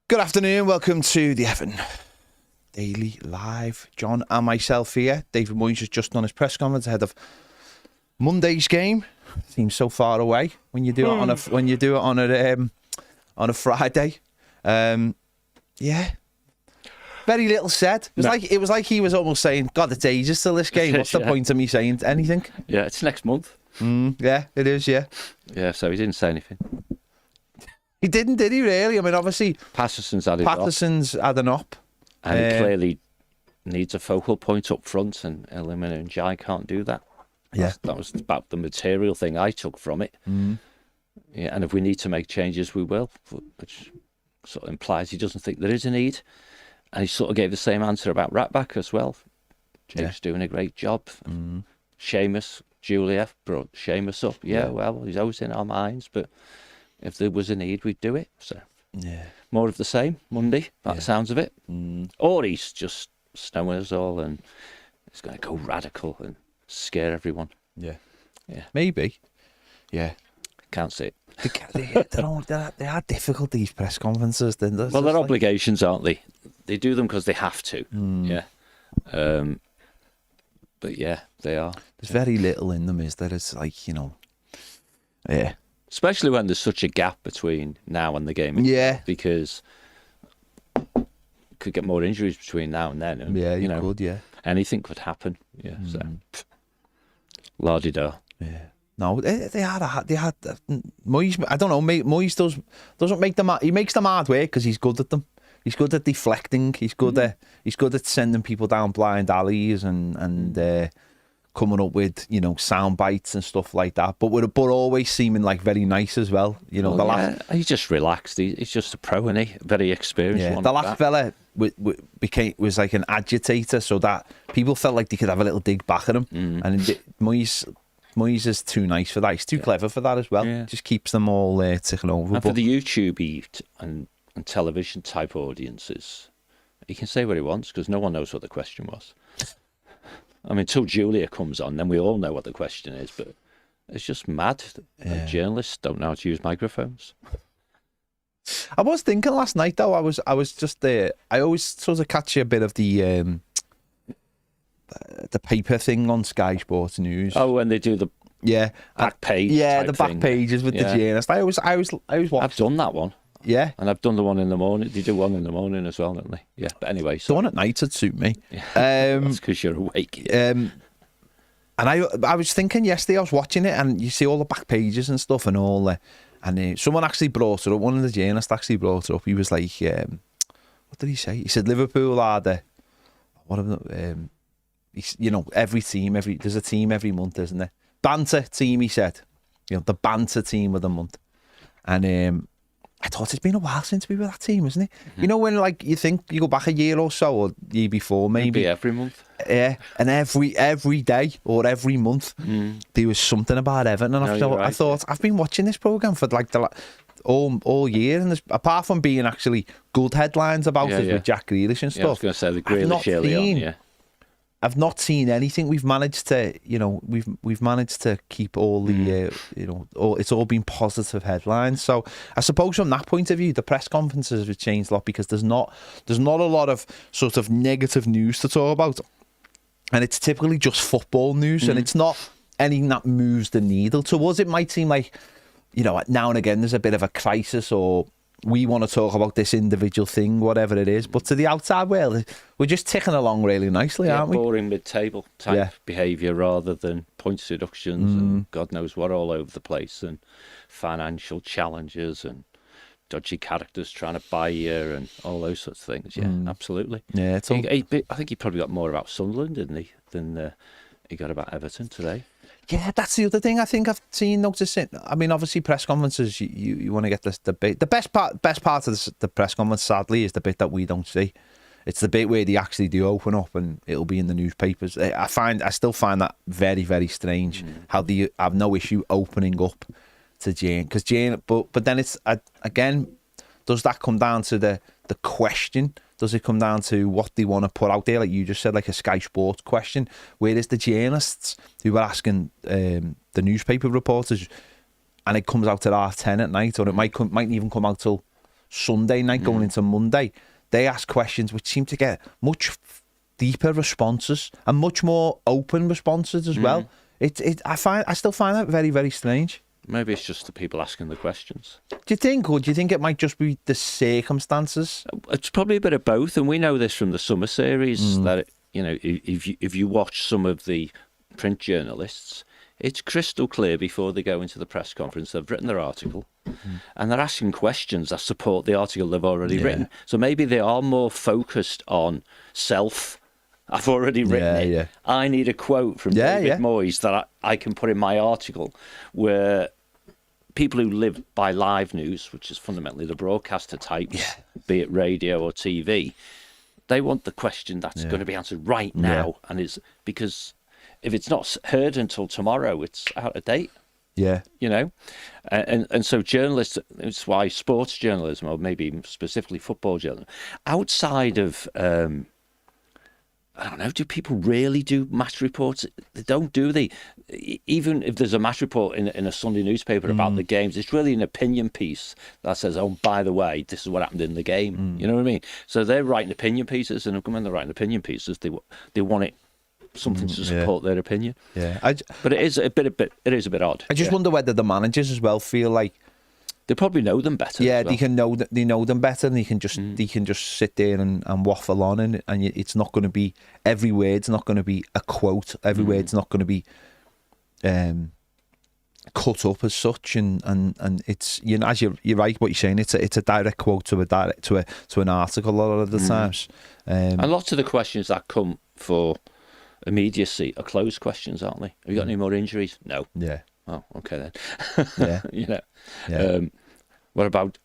Good afternoon, welcome to the Everton Daily Live. John and myself here. David Moyes has just done his press conference ahead of Monday's game. Seems so far away when you do it on a Friday. Yeah, very little said. It was like he was almost saying, "God, it's ages till this game. What's the point of me saying anything?" Yeah, it's next month. Yeah, it is. Yeah. Yeah, so he didn't say anything. He didn't, did he? Really? I mean, obviously, Patterson's had an op. And he clearly needs a focal point up front, and Elimina and Jai can't do that. Yeah, that was about the material thing I took from it. Yeah, and if we need to make changes, we will, which sort of implies he doesn't think there is a need. And he sort of gave the same answer about right-back as well. Jake's doing a great job. Seamus, Julia brought Seamus up. Yeah, well, he's always in our minds, but if there was a need, we'd do it. So more of the same Monday, by the sounds of it. Or he's just snowing us all and he's going to go radical and scare everyone. Yeah. Maybe. Yeah. Can't see it. They are difficult, these press conferences. Well, they're obligations, aren't they? They do them because they have to. Yeah. But yeah, they are. There's very little in them, is there? It's like, yeah. Especially when there's such a gap between now and the game. Yeah. Because you could get more injuries between now and then. And, you could, yeah. Anything could happen. Yeah. So, la-di-da. Yeah. No, they had Moyes. I don't know. Moyes doesn't make them. He makes them hard work because he's good at them. He's good at deflecting. He's good at sending people down blind alleys and coming up with sound bites and stuff like that. But always seeming like very nice as well. He's just relaxed. He's just a pro, isn't he? Very experienced. Yeah. One the last fella was like an agitator, so that people felt like they could have a little dig back at him. And Moyes is too nice for that. He's too clever for that as well. Yeah. Just keeps them all ticking over. And for the YouTube and television type audiences, he can say what he wants because no one knows what the question was. I mean, until Julia comes on, then we all know what the question is. But it's just mad. Journalists don't know how to use microphones. I was thinking last night though. I was just there. I always sort of catch a bit of the paper thing on Sky Sports News. Oh, when they do the back page. Yeah, the back thing. Pages with the journalist. I was watching. I've done that one. Yeah, and I've done the one in the morning. They do one in the morning as well, don't they? Yeah, but anyway, the one at night would suit me. Yeah. That's because you're awake. And I was thinking yesterday. I was watching it, and you see all the back pages and stuff, and all the. And someone actually brought it up. One of the journalists actually brought it up. He was like, "What did he say?" He said, "Liverpool are the every team, there's a team every month, isn't there? Banter team," he said. The banter team of the month. And I thought it's been a while since we were that team, isn't it? When you think you go back a year or so, or year before, maybe every month. Yeah, and every day or every month there was something about Everton, and I thought I've been watching this programme for like all year, and apart from being actually good headlines about it with Jack Grealish and stuff. I was going to say the Grealish early on, I've not seen anything. We've managed to, we've managed to keep all the, it's all been positive headlines. So I suppose from that point of view, the press conferences have changed a lot because there's not a lot of sort of negative news to talk about, and it's typically just football news, and it's not anything that moves the needle. To us, it might seem like, now and again there's a bit of a crisis, or we want to talk about this individual thing, whatever it is. But to the outside world, we're just ticking along really nicely, aren't we? Boring mid-table type behaviour rather than points deductions and God knows what all over the place, and financial challenges and dodgy characters trying to buy you and all those sorts of things. Yeah, absolutely. Yeah, I think he probably got more about Sunderland, didn't he, than he got about Everton today. Yeah, that's the other thing I think I've seen noticing. I mean, obviously, press conferences, you want to get this debate. The best part of the press conference, sadly, is the bit that we don't see. It's the bit where they actually do open up and it'll be in the newspapers. I still find that very, very strange how they have no issue opening up to Jane. Because Jane, but then it's, again, does that come down to the question? Does it come down to what they want to put out there? Like you just said, like a Sky Sports question. Where is the journalists who were asking the newspaper reporters, and it comes out at 10:30 at night, or it might even come out till Sunday night going into Monday, they ask questions which seem to get much deeper responses and much more open responses as well. I still find that very, very strange. Maybe it's just the people asking the questions. Do you think, or do you think it might just be the circumstances? It's probably a bit of both, and we know this from the summer series that if you watch some of the print journalists, it's crystal clear before they go into the press conference. They've written their article, and they're asking questions that support the article they've already written. So maybe they are more focused on self. I've already written it. Yeah. I need a quote from David Moyes that I can put in my article, where people who live by live news, which is fundamentally the broadcaster types, be it radio or TV, they want the question that's going to be answered right now. And it's because if it's not heard until tomorrow, it's out of date. Yeah. And so journalists, it's why sports journalism, or maybe specifically football journalism, outside of I don't know, do people really do match reports? They don't, do they? Even if there's a match report in a Sunday newspaper about the games, it's really an opinion piece that says, oh, by the way, this is what happened in the game. You know what I mean? So they're writing opinion pieces, and when they're writing opinion pieces, they want something to support their opinion. Yeah, but it is a bit odd. I just wonder whether the managers as well feel like they probably know them better. Yeah, as well. they know them better, and they can just sit there and waffle on, and it's not going to be, every word's not going to be a quote. Every word's not going to be cut up as such, and it's, as you're right what you're saying. It's a direct quote to an article a lot of the times. And lots of the questions that come for immediacy are closed questions, aren't they? Have you got any more injuries? No. Yeah. Oh, okay then. Yeah. What about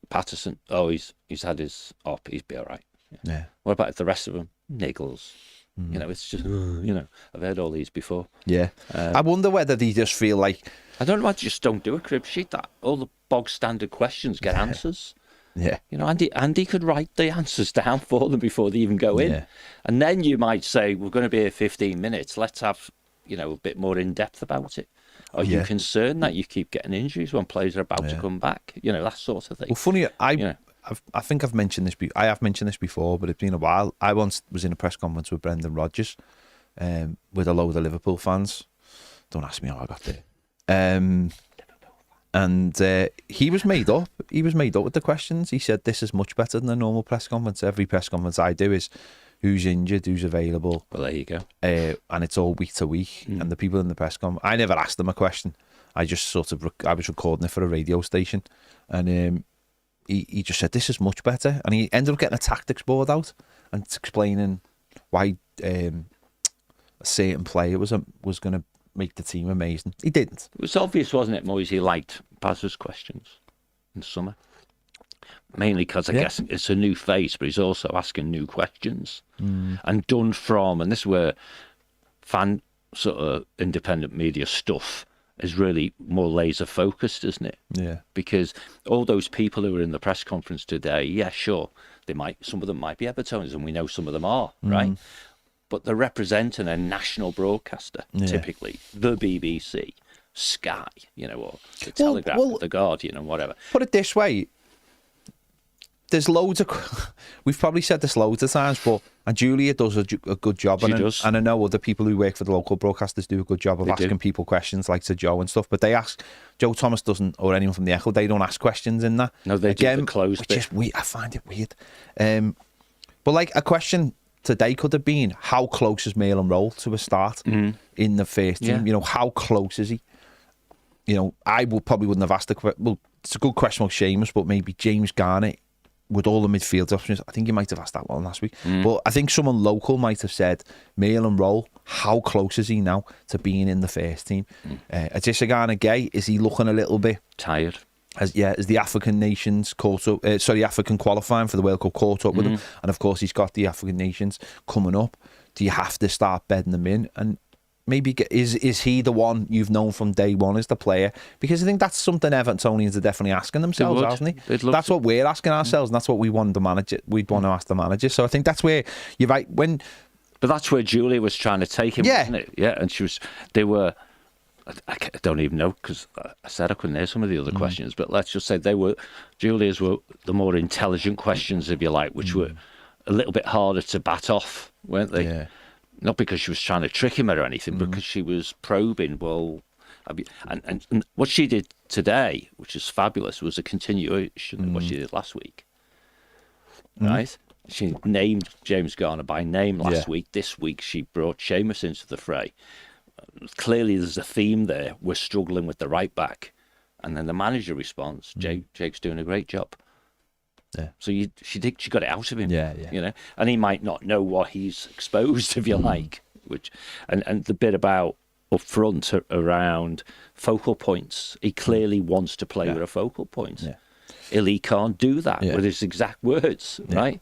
Patterson? Oh, he's had his op. He'd be all right. Yeah. What about the rest of them? Niggles. It's just, I've heard all these before. Yeah. I wonder whether they just feel like, I don't know why they just don't do a crib sheet. That all the bog standard questions get answers. Yeah. Andy could write the answers down for them before they even go in. Yeah. And then you might say, we're going to be here 15 minutes. Let's have, a bit more in depth about it. Are you concerned that you keep getting injuries when players are about to come back? That sort of thing. Well, funny, I think I've mentioned this. I have mentioned this before, but it's been a while. I once was in a press conference with Brendan Rodgers, with a load of Liverpool fans. Don't ask me how I got there. And he was made up. He was made up with the questions. He said, "This is much better than a normal press conference. Every press conference I do is who's injured, who's available." Well, there you go. And it's all week to week. And the people in the press conference, I never asked them a question. I just I was recording it for a radio station, and he just said, "This is much better." And he ended up getting a tactics board out and explaining why a certain player was going to make the team amazing. He didn't. It was obvious, wasn't it, Moyes? He liked Paz's questions in the summer. Mainly because I guess it's a new face, but he's also asking new questions. And done from, and this is where fan sort of independent media stuff is really more laser focused, isn't it? Yeah. Because all those people who were in the press conference today, sure, some of them might be Evertonians, and we know some of them are, right? But they're representing a national broadcaster, typically the BBC, Sky, or the Telegraph, the Guardian, and whatever. Put it this way. There's loads of, we've probably said this loads of times, and Julia does a good job. She does. And I know other people who work for the local broadcasters do a good job of asking people questions, like to Joe and stuff. But they ask, Joe Thomas doesn't, or anyone from the Echo, they don't ask questions in that. No, they do the closed bit. I find it weird. But like a question today could have been, how close is Mail and Roll to a start in the first team? How close is he? I probably wouldn't have asked well, it's a good question with Seamus, but maybe James Garner, with all the midfield options, I think you might have asked that one last week. But I think someone local might have said, Mail and Roll, how close is he now to being in the first team? Adisa Garner Gay, is he looking a little bit tired? As the African nations caught up, African qualifying for the World Cup caught up with him, and of course he's got the African nations coming up. Do you have to start bedding them in? And maybe is he the one you've known from day one as the player? Because I think that's something Evertonians are definitely asking themselves, hasn't they? That's what we're asking ourselves, and that's what we want the manager. We'd want to ask the manager. So I think that's where you're right. But that's where Julia was trying to take him, wasn't it? Yeah, and they were I don't even know, because I said I couldn't hear some of the other questions, but let's just say Julia's were the more intelligent questions, if you like, which were a little bit harder to bat off, weren't they? Yeah. Not because she was trying to trick him or anything, but because she was probing. Well, and what she did today, which is fabulous, was a continuation of what she did last week. Right? She named James Garner by name last week. This week she brought Seamus into the fray. Clearly there's a theme there. We're struggling with the right back. And then the manager responds, Jake's doing a great job. Yeah. So she got it out of him. Yeah. You know, and he might not know what he's exposed, if you like. And the bit about up front around focal points, he clearly wants to play with a focal point. Yeah. Illy can't do that with his exact words, right?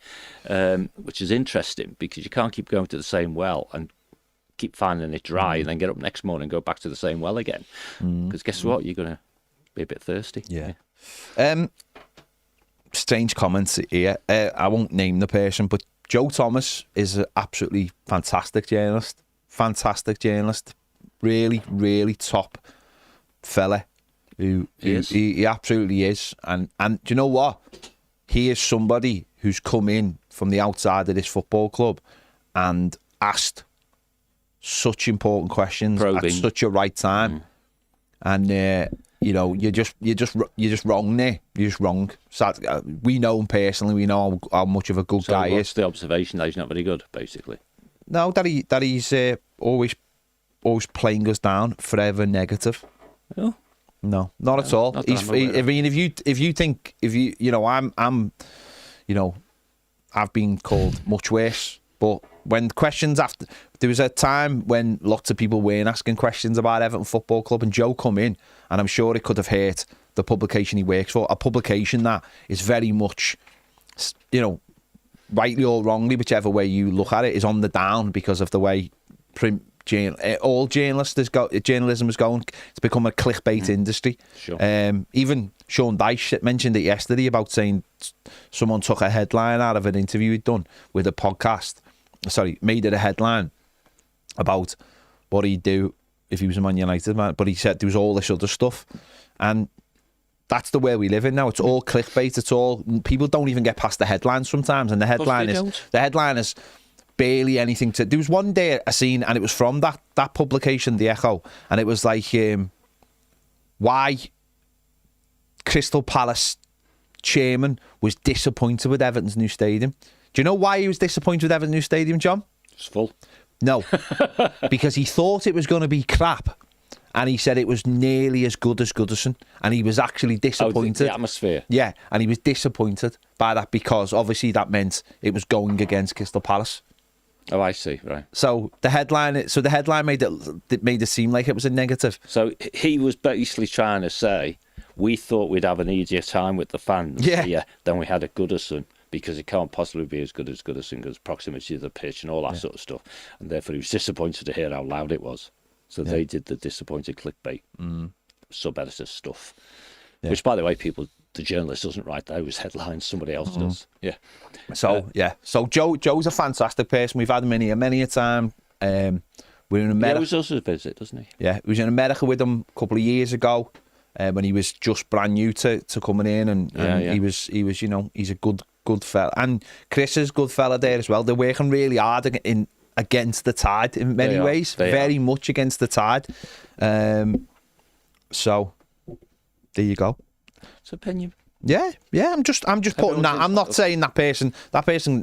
Which is interesting, because you can't keep going to the same well and keep finding it dry and then get up next morning and go back to the same well again. Because guess what? You're going to be a bit thirsty. Yeah. Strange comments here. I won't name the person, but Joe Thomas is an absolutely fantastic journalist. Really, really top fella. He absolutely is. And do you know what? He is somebody who's come in from the outside of this football club and asked such important questions at such a right time. And you know, you're just wrong there. You're just wrong. We know him personally. We know how much of a good guy he is. So the observation that he's not very good, basically? No, that he's always playing us down, forever negative. Oh. No, not at all. If you think, you know, I'm, you know, I've been called much worse. But when questions there was a time when lots of people weren't asking questions about Everton Football Club, and Joe come in, and I'm sure it could have hurt the publication he works for, a publication that is very much, you know, rightly or wrongly, whichever way you look at it, is on the down because of the way all journalism is going. It's become a clickbait industry. Sure. Even Sean Dyche mentioned it yesterday about saying someone took a headline out of an interview he'd done with a podcast. Sorry, made it a headline about what he'd do if he was a Man United man. But he said there was all this other stuff. And that's the way we live in now. It's all clickbait. It's all, people don't even get past the headlines sometimes. And the headline is barely anything to. There was one day I seen, and it was from that publication, The Echo, and it was like, why Crystal Palace chairman was disappointed with Everton's new stadium. Do you know why he was disappointed with Everton's new stadium, John? It's full. No, because he thought it was going to be crap, and he said it was nearly as good as Goodison, and he was actually disappointed. The atmosphere. Yeah, and he was disappointed by that because obviously that meant it was going against Crystal Palace. Oh, I see. Right. So the headline made it seem like it was a negative. So he was basically trying to say, we thought we'd have an easier time with the fans here than we had at Goodison, because it can't possibly be as good as Goodison because proximity to the pitch and all that sort of stuff. And therefore he was disappointed to hear how loud it was. So they did the disappointed clickbait, sub-editor stuff. Yeah. Which, by the way, the journalist doesn't write those headlines, somebody else does. Yeah. So Joe's a fantastic person. We've had him in here many a time. We're in America. He always does a visit, doesn't he? Yeah, we was in America with him a couple of years ago when he was just brand new to coming in, and he was you know, he's a good fella, and Chris is a good fella there as well. They're working really hard against the tide in many ways, very much against the tide. So there you go. It's opinion. Yeah. I'm just putting that. I'm not saying that person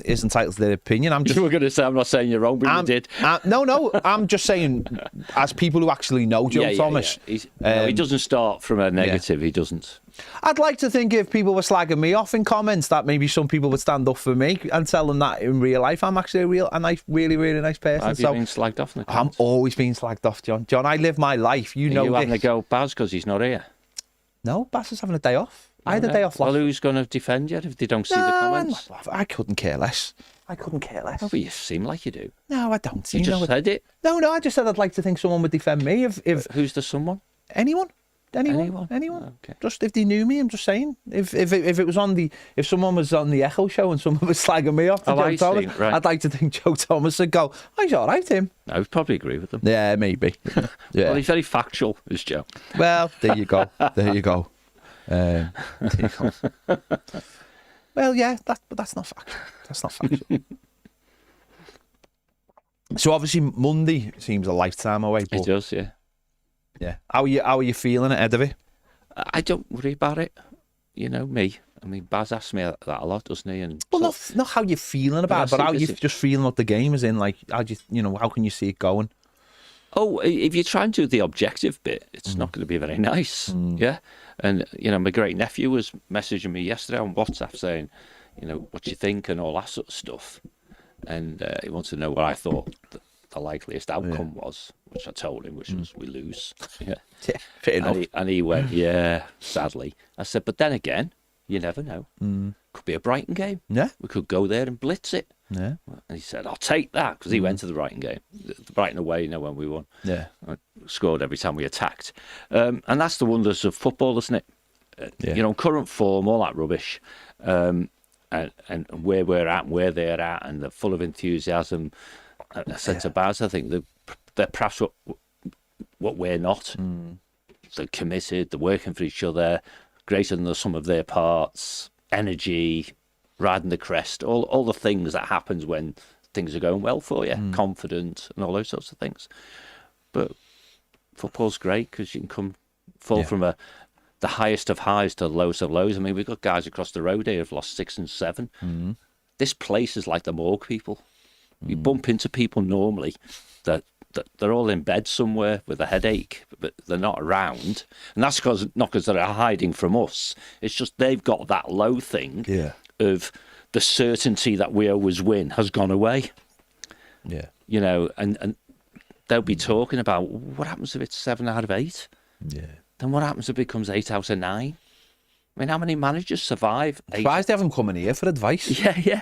is entitled to their opinion. You were going to say I'm not saying you're wrong, but you did. No. I'm just saying, as people who actually know Joe Thomas, no, he doesn't start from a negative. He doesn't. I'd like to think if people were slagging me off in comments, that maybe some people would stand up for me and tell them that in real life I'm actually a nice, really, really nice person. Have you been slagged off in the comments? I'm always being slagged off, John. John, I live my life. You know this. You having a go at Baz because he's not here? No, Baz is having a day off. I had a day off last. Well, who's going to defend you if they don't see the comments? I couldn't care less. Oh, but you seem like you do. No, I don't. You just said it. No, I just said I'd like to think someone would defend me if Who's the someone? Anyone. Anyone. Okay. Just if they knew me, I'm just saying. If it was if someone was on the Echo show and someone was slagging me off to Joe Thomas, right. I'd like to think Joe Thomas would go, "Oh, he's all right, him." I would probably agree with them. Yeah, maybe. Yeah. Well, he's very factual, is Joe. Well, there you go. There you go. Well, yeah, but that's not factual. That's not factual. So obviously Monday seems a lifetime away. But It does, yeah. yeah. How are you feeling ahead of it? I don't worry about it. You know me. I mean, Baz asks me that a lot, doesn't he? And Well, not how you're feeling about it, but how you just feeling what the game is in. Like, how can you see it going? Oh, if you try and do the objective bit, it's not going to be very nice. Yeah. And, my great nephew was messaging me yesterday on WhatsApp saying, what you think and all that sort of stuff. And he wanted to know what I thought the likeliest outcome was, which I told him, which was we lose. Yeah. Yeah, fair enough. And he went, yeah, sadly. I said, but then again, you never know. Could be a Brighton game. Yeah. We could go there and blitz it. Yeah. And he said, I'll take that, because he went to the Brighton game. The Brighton away, when we won. Yeah. I scored every time we attacked. And that's the wonders of football, isn't it? Yeah. Current form, all that rubbish. And where we're at and where they're at, and they're full of enthusiasm. I said to Baz, I think they're perhaps what we're not. They're committed, they're working for each other, greater than the sum of their parts, energy, riding the crest, all the things that happens when things are going well for you, confident and all those sorts of things. But football's great because you can fall from the highest of highs to the lowest of lows. I mean, we've got guys across the road here who've lost 6 and 7. This place is like the morgue, people. You bump into people normally that they're all in bed somewhere with a headache, but they're not around. And that's not because they're hiding from us. It's just they've got that low thing of the certainty that we always win has gone away. Yeah. And they'll be talking about what happens if it's 7 out of 8? Yeah. Then what happens if it becomes 8 out of 9? I mean, how many managers survive? Surprised they haven't come in here for advice. Yeah.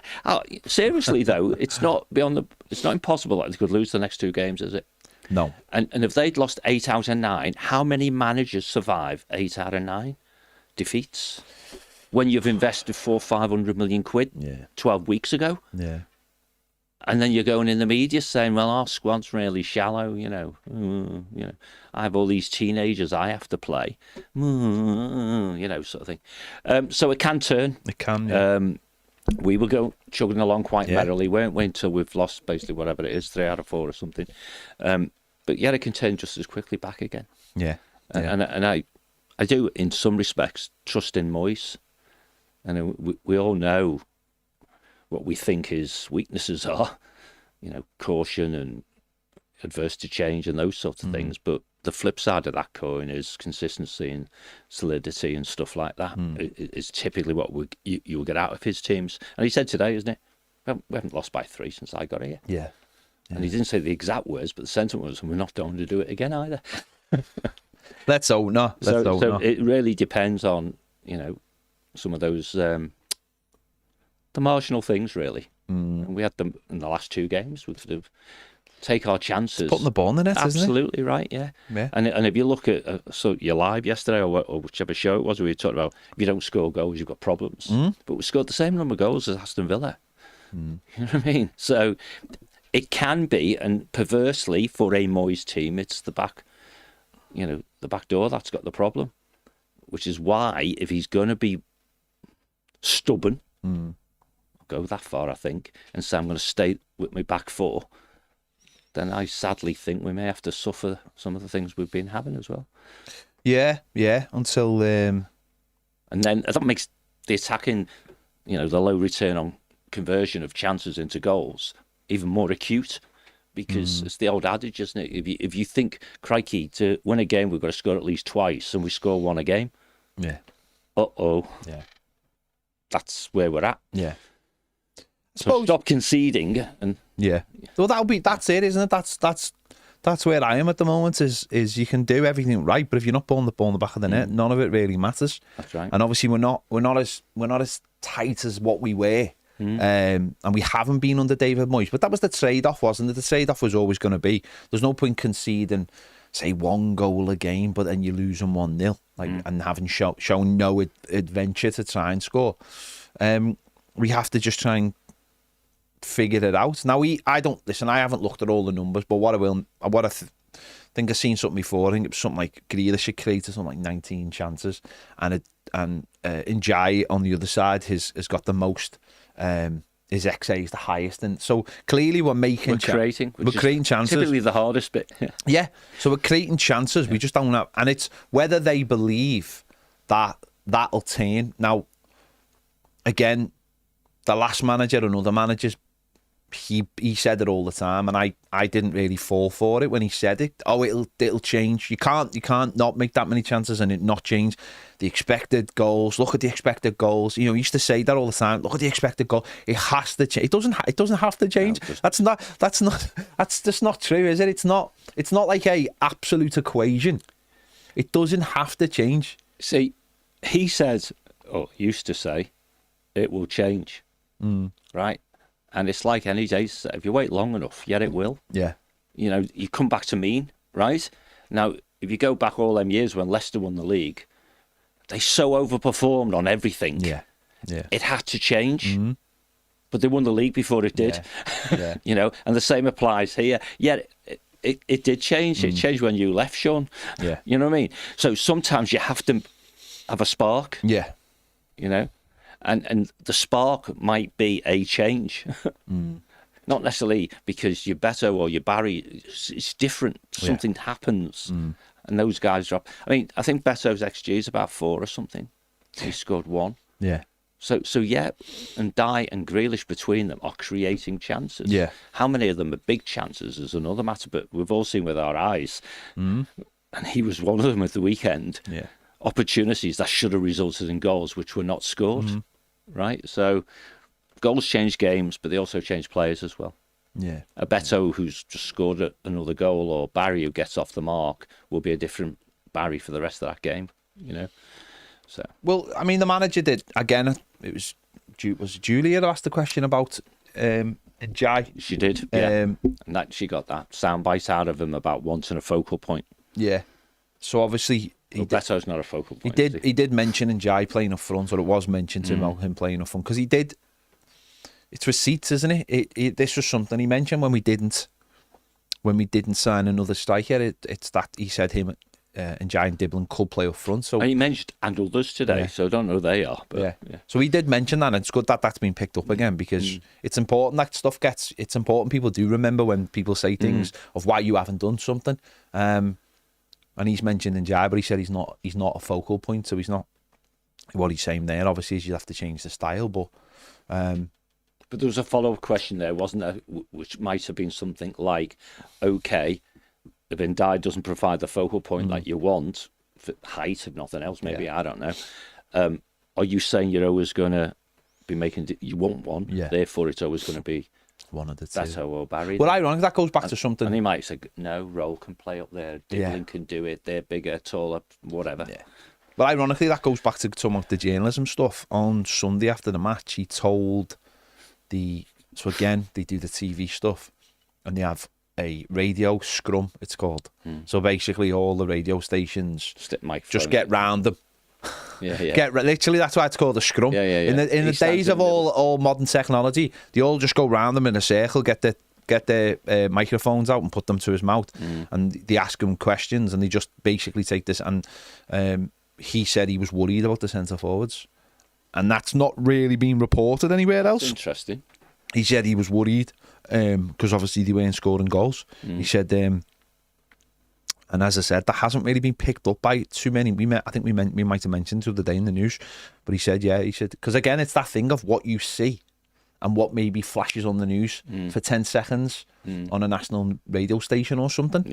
Seriously though, it's not impossible that they could lose the next 2 games, is it? No. And if they'd lost 8 out of 9, how many managers survive 8 out of 9 defeats? When you've invested 500 million quid 12 weeks ago. Yeah. And then you're going in the media saying, well, our squad's really shallow, I have all these teenagers I have to play, sort of thing. So it can turn. It can, yeah. We will go chugging along quite merrily, won't we, until we've lost basically whatever it is, 3 out of 4 or something. But it can turn just as quickly back again. Yeah. And I do, in some respects, trust in Moyes. And we all know what we think his weaknesses are, caution and adverse to change and those sorts of things. But the flip side of that coin is consistency and solidity and stuff like that. Is typically what you'll get out of his teams. And he said today, isn't it? We haven't lost by 3 since I got here. Yeah. And he didn't say the exact words, but the sentiment was, and we're not going to do it again either. Let's hope not. So it really depends on, some of those... the marginal things, really. And we had them in the last 2 games. We sort of take our chances. It's putting the ball in the net, isn't it? Absolutely right, yeah. And if you look at your live yesterday or whichever show it was, we talked about if you don't score goals, you've got problems. But we scored the same number of goals as Aston Villa. You know what I mean? So it can be, and perversely for a Moyes team, it's the back door that's got the problem. Which is why, if he's going to be stubborn, go that far, I think, and say I'm going to stay with my back 4, then I sadly think we may have to suffer some of the things we've been having as well. Yeah, until... And then that makes the attacking, the low return on conversion of chances into goals even more acute, because it's the old adage, isn't it? If you think, crikey, to win a game we've got to score at least twice, and we score 1 a game. Yeah. Yeah. That's where we're at. Yeah. So stop conceding and Well, that's it, isn't it? That's where I am at the moment. Is you can do everything right, but if you're not pulling the ball in the back of the net, none of it really matters. That's right. And obviously we're not as tight as what we were, and we haven't been under David Moyes. But that was the trade-off, wasn't it? The trade-off was always going to be there's no point conceding say 1 goal a game, but then you lose them 1-0, and having shown no adventure to try and score. We have to just try and figure it out. Now, I haven't looked at all the numbers, but I think I've seen something before. I think it was something like Grealish had created something like 19 chances, and Njai on the other side has got the most. His XA is the highest, and so clearly we're creating chances. Typically the hardest bit. Yeah, so we're creating chances. We just don't have, and it's whether they believe that that'll turn. Now, again, the last manager and other managers, he said it all the time, and I didn't really fall for it when he said it. Oh, it'll change. You can't not make that many chances and it not change. The expected goals. Look at the expected goals. He used to say that all the time. Look at the expected goal. It has to change. It doesn't have to change. No, that's just not true, is it? It's not like a absolute equation. It doesn't have to change. See, he says, or used to say, it will change. Right? And it's like any day, if you wait long enough, it will. Yeah. You come back to mean, right? Now, if you go back all them years when Leicester won the league, they so overperformed on everything. Yeah. It had to change. But they won the league before it did. Yeah. And the same applies here. Yeah, it did change. It changed when you left, Sean. Yeah. You know what I mean? So sometimes you have to have a spark. Yeah. And the spark might be a change. Not necessarily because you're better or you're Barry. It's different. Something happens. And those guys drop. I mean, I think Beto's XG is about 4 or something. He scored 1. Yeah. So yeah, and Dye and Grealish between them are creating chances. Yeah. How many of them are big chances is another matter, but we've all seen with our eyes. And he was one of them at the weekend. Yeah. Opportunities that should have resulted in goals which were not scored. Right? So goals change games, but they also change players as well. Yeah. A Beto who's just scored another goal, or Barry who gets off the mark, will be a different Barry for the rest of that game. So. Well, I mean, the manager did again. It was Julia that asked the question about Njai. She did, yeah, and she got that soundbite out of him about wanting a focal point. Yeah. So obviously, Beto's not a focal point. He did mention Njai playing up front, or it was mentioned to him about him playing up front, because he did. It's receipts, isn't it? This was something he mentioned when we didn't sign another striker. It's that he said him and Njai and Diblin could play up front. So and he mentioned and others today, so I don't know who they are. But, yeah. So he did mention that, and it's good that that's been picked up again, because it's important that stuff gets. It's important people do remember when people say things of why you haven't done something. And he's mentioned Njai, but he said he's not a focal point, so he's not. What he's saying there, obviously, is you have to change the style, but. But there was a follow-up question there, wasn't there, which might have been something like, okay, if Ndai doesn't provide the focal point like you want, for height, if nothing else, maybe, I don't know, are you saying you're always going to be making, you want one, therefore it's always going to be one of the two. Beto or Barry? Well, ironic, that goes back to something. And he might say, no, Roll can play up there, Diblin can do it, they're bigger, taller, whatever. Yeah. But ironically, that goes back to some of the journalism stuff. On Sunday after the match, he told... So again, they do the TV stuff, and they have a radio scrum, it's called. So basically all the radio stations just get round them. Literally, that's why it's called a scrum. In the days of all modern technology, they all just go round them in a circle, get their microphones out and put them to his mouth, and they ask him questions, and they just basically take this. And he said he was worried about the centre forwards. And that's not really been reported anywhere else. That's interesting. He said he was worried because obviously they weren't scoring goals. He said, and as I said, that hasn't really been picked up by too many. I think we might have mentioned the other day in the news, but he said, because again, it's that thing of what you see and what maybe flashes on the news for 10 seconds on a national radio station or something.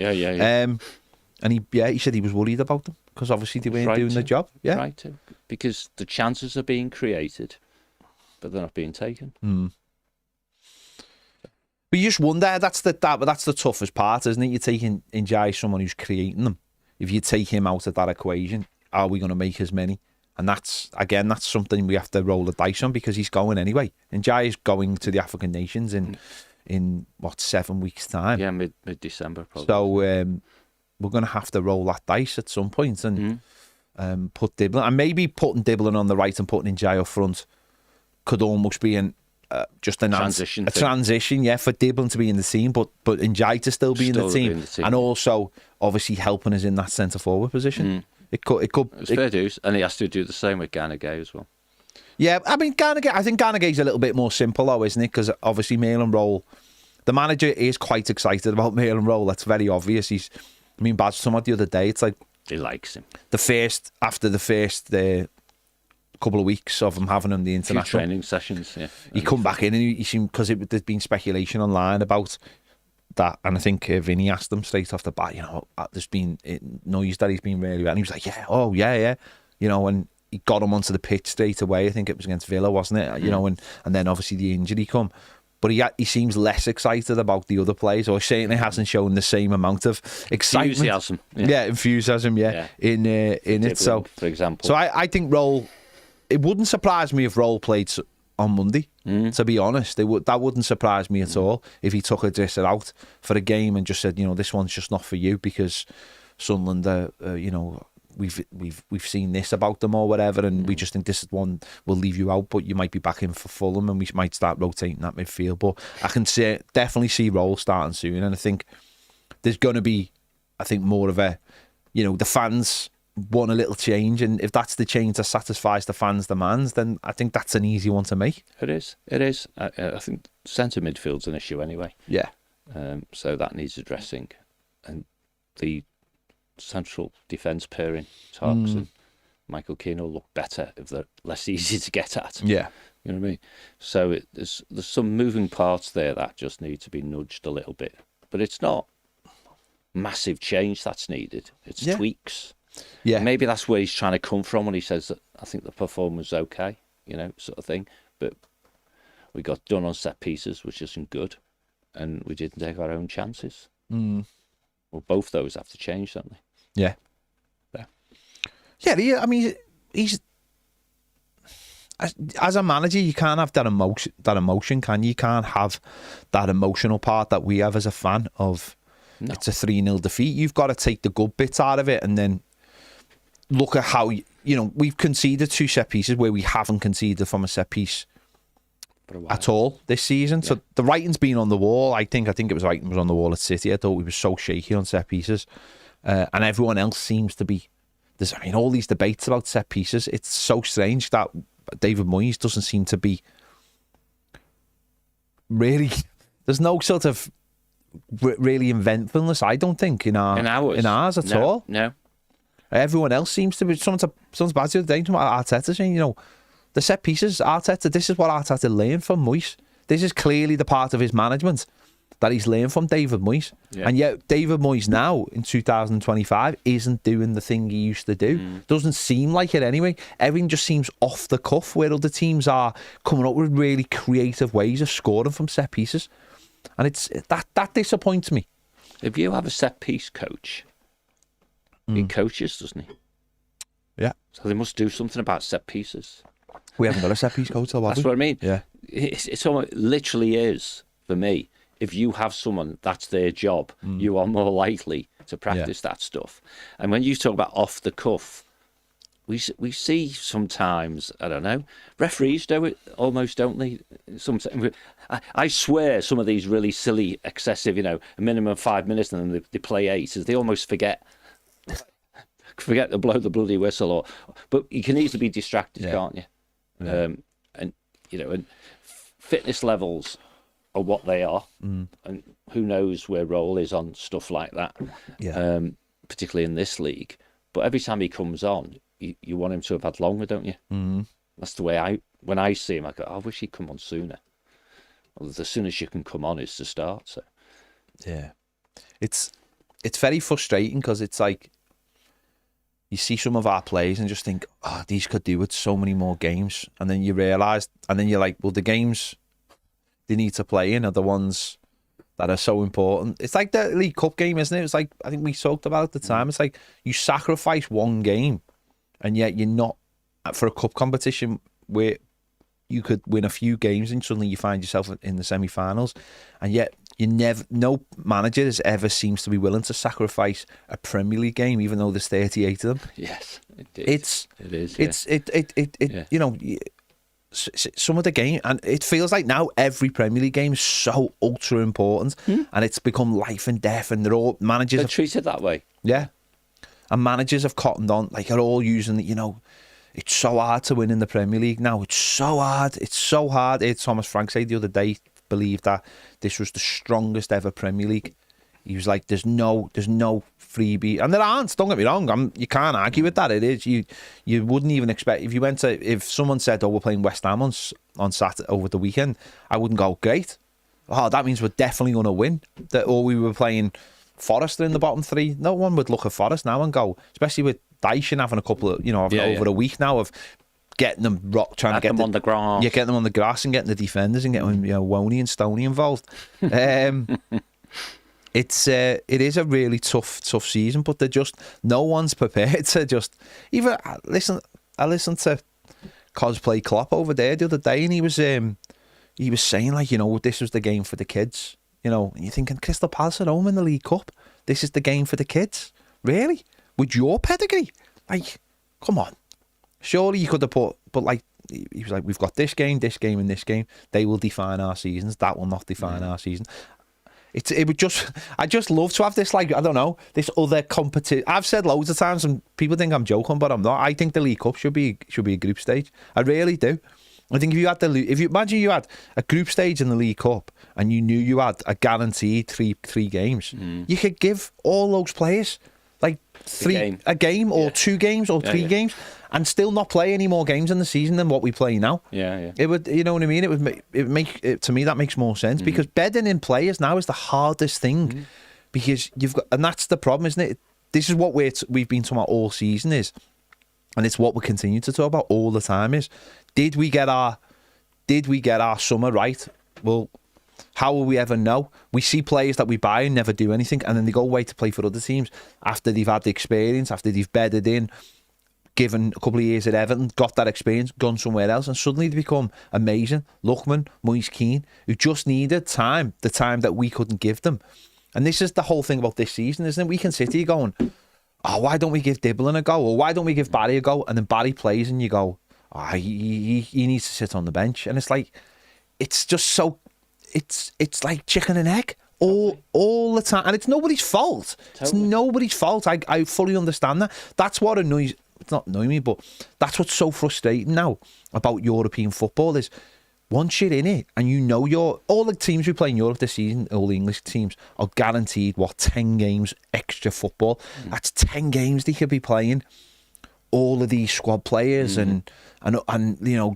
And he said he was worried about them because obviously they weren't doing the job. Yeah, right. Because the chances are being created, but they're not being taken. But you just wonder. That's the toughest part, isn't it? You're taking Njai, someone who's creating them. If you take him out of that equation, are we going to make as many? And that's something we have to roll the dice on, because he's going anyway. Njai is going to the African nations in 7 weeks' time. Yeah, mid-December probably. So. we're going to have to roll that dice at some point and put Dibblin, and maybe putting Dibblin on the right and putting Njai up front could almost be just a transition, yeah, for Dibblin to be in the team, but Njai to still be in the team, and also obviously helping us in that centre forward position. It could. It's fair dues, and he has to do the same with Ganagay as well. Yeah, I mean I think Ganagay's a little bit more simple though, isn't it? Because obviously Mail and Roll, the manager is quite excited about Mail and Roll. That's very obvious. Badge someone the other day. It's like he likes him. After the first couple of weeks of him having him the international training sessions, yeah. He come back in and he seemed, because there's been speculation online about that, and I think Vinny asked him straight off the bat, there's been noise that he's been really well, and he was like, yeah, and he got him onto the pitch straight away. I think it was against Villa, wasn't it? And then obviously the injury come. But he seems less excited about the other players, or certainly hasn't shown the same amount of excitement. Enthusiasm. Enthusiasm, in it. So, for example. So I think Roll, it wouldn't surprise me if Roll played on Monday, to be honest. That wouldn't surprise me at all if he took a dresser out for a game and just said, this one's just not for you because Sunderland, we've seen this about them or whatever, and we just think this one will leave you out, but you might be back in for Fulham, and we might start rotating that midfield. But I can definitely see Roll starting soon, and I think there's going to be, more of a, the fans want a little change, and if that's the change that satisfies the fans' demands, then I think that's an easy one to make. It is. I think centre midfield's an issue anyway. Yeah. So that needs addressing, and the central defence pairing, Tarks and Michael Keane, will look better if they're less easy to get at. Yeah. You know what I mean? So there's some moving parts there that just need to be nudged a little bit. But it's not massive change that's needed. It's tweaks. Yeah. Maybe that's where he's trying to come from when he says that I think the performance was okay, sort of thing. But we got done on set pieces, which isn't good. And we didn't take our own chances. Well, both those have to change, don't they? Yeah. He's as a manager, you can't have that emotion, can you? You can't have that emotional part that we have as a fan of. No. It's a 3-0 defeat. You've got to take the good bits out of it and then look at how we've conceded 2 set pieces where we haven't conceded from a set piece at all this season. Yeah. So the writing's been on the wall. I think it was writing was on the wall at City. I thought we were so shaky on set pieces, and everyone else seems to be. All these debates about set pieces. It's so strange that David Moyes doesn't seem to be really. There's no sort of really inventfulness, I don't think, in ours at all. No. Everyone else seems to be. Someone's bad the other day about Arteta saying, the set pieces, Arteta, this is what Arteta learned from Moyes. This is clearly the part of his management that he's learned from David Moyes. Yeah. And yet David Moyes now, in 2025, isn't doing the thing he used to do. Doesn't seem like it anyway. Everything just seems off the cuff, where other teams are coming up with really creative ways of scoring from set pieces. And it's that disappoints me. If you have a set piece coach, he coaches, doesn't he? Yeah. So they must do something about set pieces. We haven't got a set piece coach, though, have we? That's what I mean. Yeah. It's almost, literally is, for me, if you have someone that's their job, you are more likely to practice that stuff. And when you talk about off the cuff, we see sometimes, I don't know, referees do it almost, don't they? Sometimes, I swear some of these really silly, excessive, a minimum 5 minutes and then they play 8, is they almost forget to blow the bloody whistle. But you can easily be distracted, can't you? Yeah. And fitness levels are what they are, and who knows where Roll is on stuff like that, particularly in this league. But every time he comes on, you want him to have had longer, don't you? That's the way when I see him, I go, I wish he'd come on sooner. Well, the soonest you can come on is to start. So, yeah, it's very frustrating because it's like you see some of our players and just think, these could do with so many more games, and then you realise, and then you're like, well, the games they need to play in are the ones that are so important. It's like the League Cup game, isn't it? It's like, I think we talked about at the time, it's like you sacrifice one game and yet you're not for a cup competition where you could win a few games and suddenly you find yourself in the semi-finals, and yet no manager ever seems to be willing to sacrifice a Premier League game, even though there's 38 of them. Yes, it is. Yeah. You know, some of the game, and it feels like now every Premier League game is so ultra important, and it's become life and death, and they're all managers. They're treated that way. Yeah, and managers have cottoned on, like, are all using, you know, it's so hard to win in the Premier League now. It's so hard. It's so hard. Thomas Frank said the other day, believed that this was the strongest ever Premier League. He was like, there's no freebie, and there aren't. Don't get me wrong. You can't argue with that. It is. You wouldn't even expect, if someone said, "Oh, we're playing West Ham on Saturday over the weekend," I wouldn't go, "Great. Oh, that means we're definitely going to win." Or we were playing Forest in the bottom three. No one would look at Forest now and go, especially with Dyson having a couple of, over a week now of getting them trying to get them on the grass. Yeah, getting them on the grass and getting the defenders and getting Woney and Stoney involved. It is a really tough season, but no one's prepared to just even listen. I listened to Cosplay Klopp over there the other day, and he was saying, like, this was the game for the kids, and you're thinking, Crystal Palace at home in the League Cup, this is the game for the kids, really? With your pedigree, like, come on, surely you could have but like, he was like, we've got this game, and this game. They will define our seasons. That will not define our season. I just love to have this, like, I don't know, this other competition. I've said loads of times, and people think I'm joking, but I'm not. I think the League Cup should be a group stage. I really do. I think if you imagine you had a group stage in the League Cup, and you knew you had a guaranteed three games, you could give all those players like a game or 2 games or 3 games, and still not play any more games in the season than what we play now. Yeah. It would, you know what I mean? To me, that makes more sense, because bedding in players now is the hardest thing, because and that's the problem, isn't it? This is what we've been talking about all season and it's what we continue to talk about all the time is, did we get our summer right? Well, how will we ever know? We see players that we buy and never do anything, and then they go away to play for other teams after they've had the experience, after they've bedded in, given a couple of years at Everton, got that experience, gone somewhere else, and suddenly they become amazing. Lookman, Moyes, Keane, who just needed time, the time that we couldn't give them. And this is the whole thing about this season, isn't it? We can sit here going, oh, why don't we give Dibblin a go? Or why don't we give Barry a go? And then Barry plays and you go, oh, he needs to sit on the bench. And it's like, it's just so, it's like chicken and egg all the time. And it's nobody's fault. Totally. It's nobody's fault. I fully understand that. That's what annoys, it's not annoying me, but that's what's so frustrating now about European football is, once you're in it and all the teams who play in Europe this season, all the English teams, are guaranteed 10 games extra football. That's 10 games they could be playing. All of these squad players and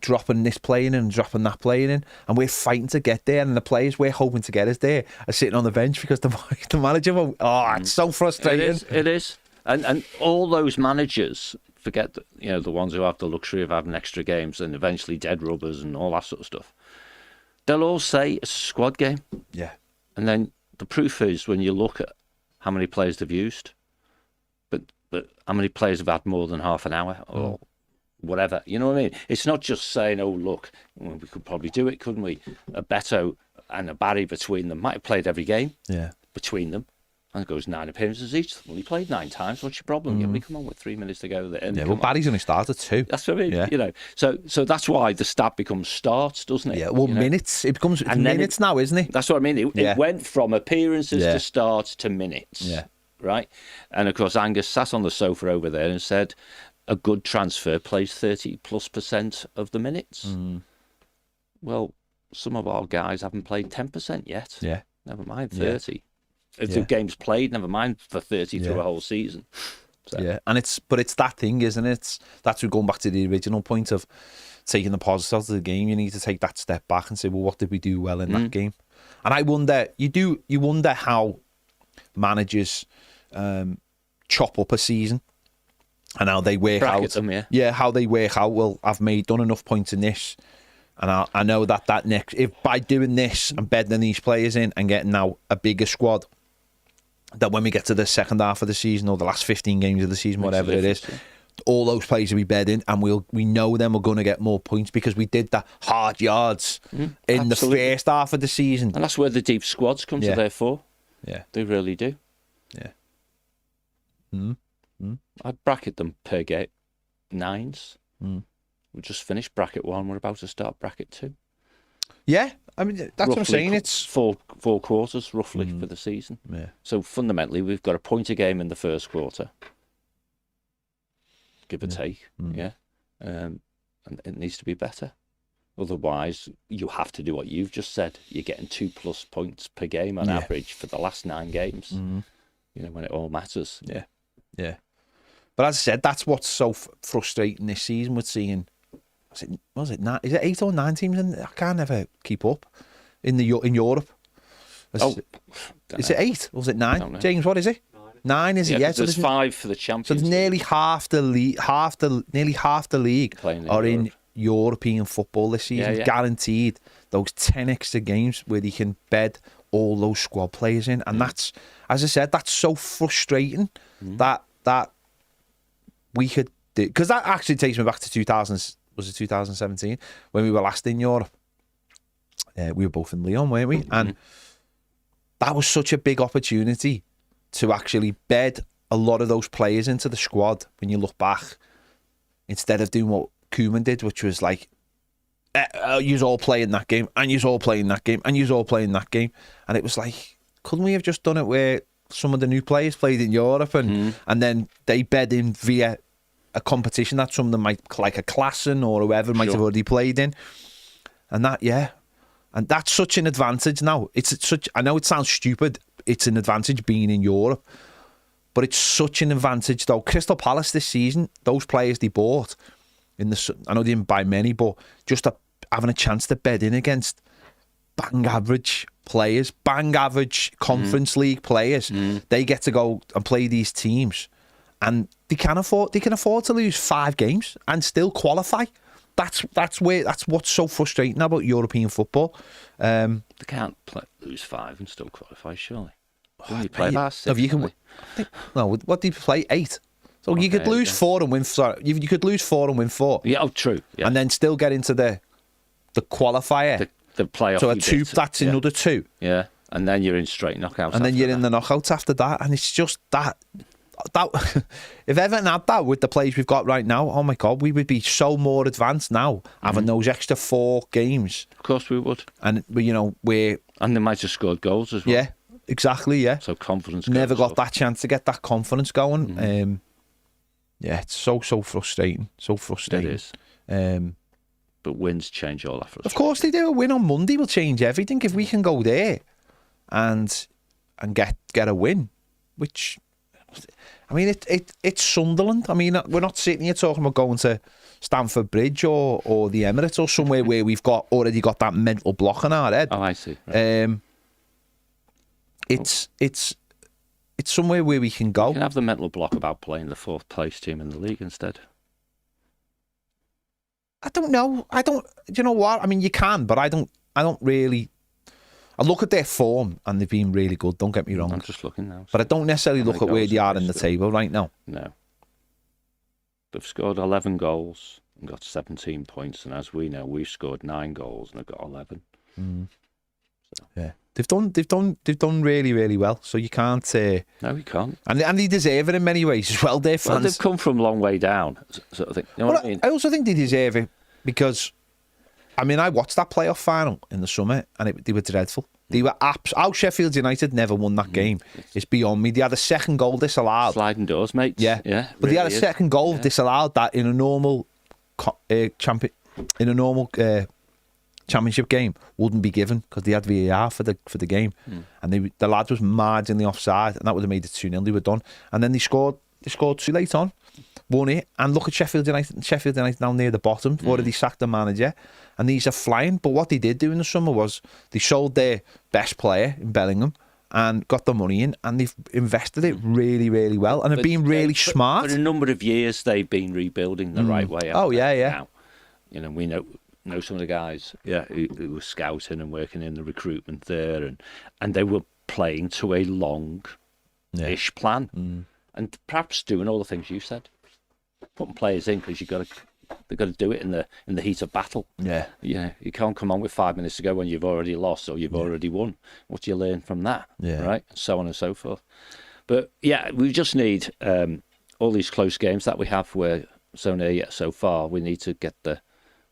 dropping this player in and dropping that player in, and we're fighting to get there, and the players we're hoping to get us there are sitting on the bench because the manager. It's so frustrating. It is. And all those managers, forget that, the ones who have the luxury of having extra games and eventually dead rubbers and all that sort of stuff, they'll all say it's a squad game. Yeah. And then the proof is when you look at how many players they've used, but how many players have had more than half an hour or whatever. You know what I mean? It's not just saying, oh, look, we could probably do it, couldn't we? A Beto and a Barry between them might have played every game between them. And it goes 9 appearances each. Well, he played 9 times. What's your problem? Yeah, come on with 3 minutes to go there. Well, Barry's only started 2. That's what I mean. Yeah. So that's why the stat becomes starts, doesn't it? Yeah. Well, minutes. It becomes minutes now, isn't it? That's what I mean. It went from appearances to starts to minutes. Yeah. Right. And of course, Angus sat on the sofa over there and said, a good transfer plays 30+% of the minutes. Well, some of our guys haven't played 10% yet. Yeah. Never mind 30. Yeah. If the game's played, never mind for 30 through a whole season. So. Yeah, and it's that thing, isn't it? That's going back to the original point of taking the positives of the game. You need to take that step back and say, well, what did we do well in that game? And I wonder, you wonder how managers chop up a season and how they work out them, how they work out. Well, I've done enough points in this, and I know that next, if by doing this and bedding these players in and getting now a bigger squad, that when we get to the second half of the season or the last 15 games of the season, whatever it is, all those players will be bed in, and we know then we're going to get more points because we did the hard yards in absolutely. the first half of the season. And that's where the deep squads come to their fore. Yeah. They really do. Yeah. I bracket them per game 9s. We just finished bracket 1. We're about to start bracket 2. Yeah, I mean, that's roughly what I'm saying. It's four quarters, roughly, for the season. Yeah. So fundamentally, we've got a point a game in the first quarter, give or take. Yeah. And it needs to be better. Otherwise, you have to do what you've just said. You're getting 2+ points per game on average for the last 9 games. You know, when it all matters. Yeah. Yeah. But as I said, that's what's so frustrating this season with seeing. Was it 9? Is it 8 or 9 teams? I can't ever keep up in Europe. Is it 8 or is it 9? James, what is it? 9 is it? Yeah. So there's 5 for the Champions. So nearly half the league, nearly half the league are in European football this season. Guaranteed those 10 extra games where they can bed all those squad players in, and that's, as I said, that's so frustrating that we could do, because that actually takes me back to 2017 when we were last in Europe. We were both in Lyon, weren't we? And that was such a big opportunity to actually bed a lot of those players into the squad when you look back, instead of doing what Koeman did, which was like, you're all playing that game, and you're all playing that game, and you're all playing that game. And it was like, couldn't we have just done it where some of the new players played in Europe and then they bed in via a competition that some of them might, like a Klassen or whoever, might have already played in? And that, and that's such an advantage now. I know it sounds stupid, it's an advantage being in Europe, but it's such an advantage though. Crystal Palace this season, those players they bought, I know they didn't buy many, but just having a chance to bed in against bang average players, bang average Conference League players, they get to go and play these teams, and they can afford to lose 5 games and still qualify. That's what's so frustrating about European football. They can't lose 5 and still qualify, surely. You play last 6. What do you play? 8. So you could lose 4 and win. Sorry, you could lose 4 and win 4. Yeah, true. Yeah. And then still get into the qualifier, the playoff. So a 2. That's another 2. Yeah, and then you're in straight knockouts. And then you're in the knockouts after that, and it's just that. If Everton had that with the players we've got right now, oh my God, we would be so more advanced now, having those extra 4 games. Of course we would. And and they might have scored goals as well. Yeah, exactly. Yeah. So confidence. Never got that chance to get that confidence going. It's so frustrating. So frustrating. It is. But wins change all that for us. Of course they do. A win on Monday will change everything. If we can go there and get a win, which, I mean, it's Sunderland. I mean, we're not sitting here talking about going to Stamford Bridge or the Emirates or somewhere where we've already got that mental block in our head. Oh, I see. Right. It's somewhere where we can go. You can have the mental block about playing the 4th place team in the league instead. I don't know. Do you know what? I mean, you can, but I don't really. I look at their form and they've been really good. Don't get me wrong. I'm just looking now. But I don't necessarily look at where they are in the table right now. No. They've scored 11 goals and got 17 points, and as we know, we've scored 9 goals and have got 11. So. Yeah. They've done really, really well. So you can't say. No, you can't. And they deserve it in many ways as well. Their fans. Well, they've come from a long way down, sort of thing. You know what I mean? I also think they deserve it because, I mean, I watched that playoff final in the summer and they were dreadful. They were how Sheffield United never won that game. It's beyond me. They had a second goal disallowed. Sliding doors, mate. Yeah, but really they had a second goal disallowed that in a normal championship game wouldn't be given because they had VAR for the game, and the lad was marginally offside, and that would have made it 2-0. They were done, and then they scored too late on, won it, and look at Sheffield United. Sheffield United now near the bottom. Already sacked the manager, and these are flying. But what they did do in the summer was they sold their best player in Bellingham and got the money in, and they've invested it really, really well, and have been really smart. For a number of years, they've been rebuilding the right way. Oh yeah. Now, we know some of the guys, who were scouting and working in the recruitment there, and they were playing to a long-ish plan, and perhaps doing all the things you said. putting players in because they've got to do it in the heat of battle. Yeah. You can't come on with 5 minutes to go when you've already lost or you've already won. What do you learn from that? Yeah. Right, and so on and so forth. But yeah, we just need all these close games that we have where so near yet so far. We need to get the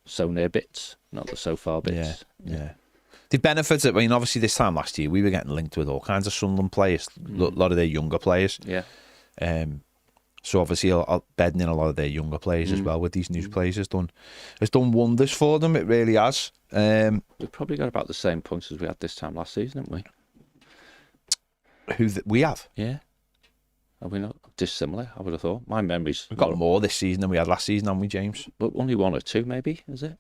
so near bits, not the so far bits. Yeah. The benefits, I mean, obviously this time last year we were getting linked with all kinds of Sunderland players, a lot of their younger players. Yeah. So obviously bedding in a lot of their younger players as well with these new players has done wonders for them. It really has. We've probably got about the same points as we had this time last season, haven't we? We have? Yeah. Are we not dissimilar? I would have thought. My memory's... We've got more this season than we had last season, haven't we, James? But only 1 or 2, maybe, is it?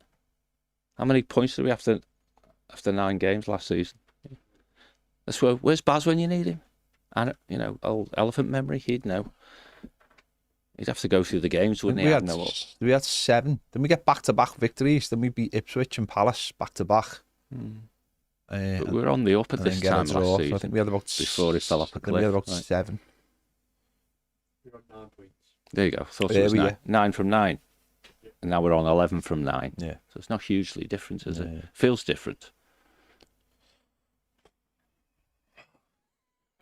How many points did we have after 9 games last season? That's where's Baz when you need him? And old elephant memory, he'd know. He'd have to go through the games, wouldn't he? We had 7. Then we get back-to-back victories. Then we beat Ipswich and Palace back-to-back. But we were on the up at this time last season. I think we had about... Before it fell off a cliff. We had about 7. We got 9 points. There you go. I thought it was 9 from 9. And now we're on 11 from 9. Yeah. So it's not hugely different, is it? Yeah. Feels different.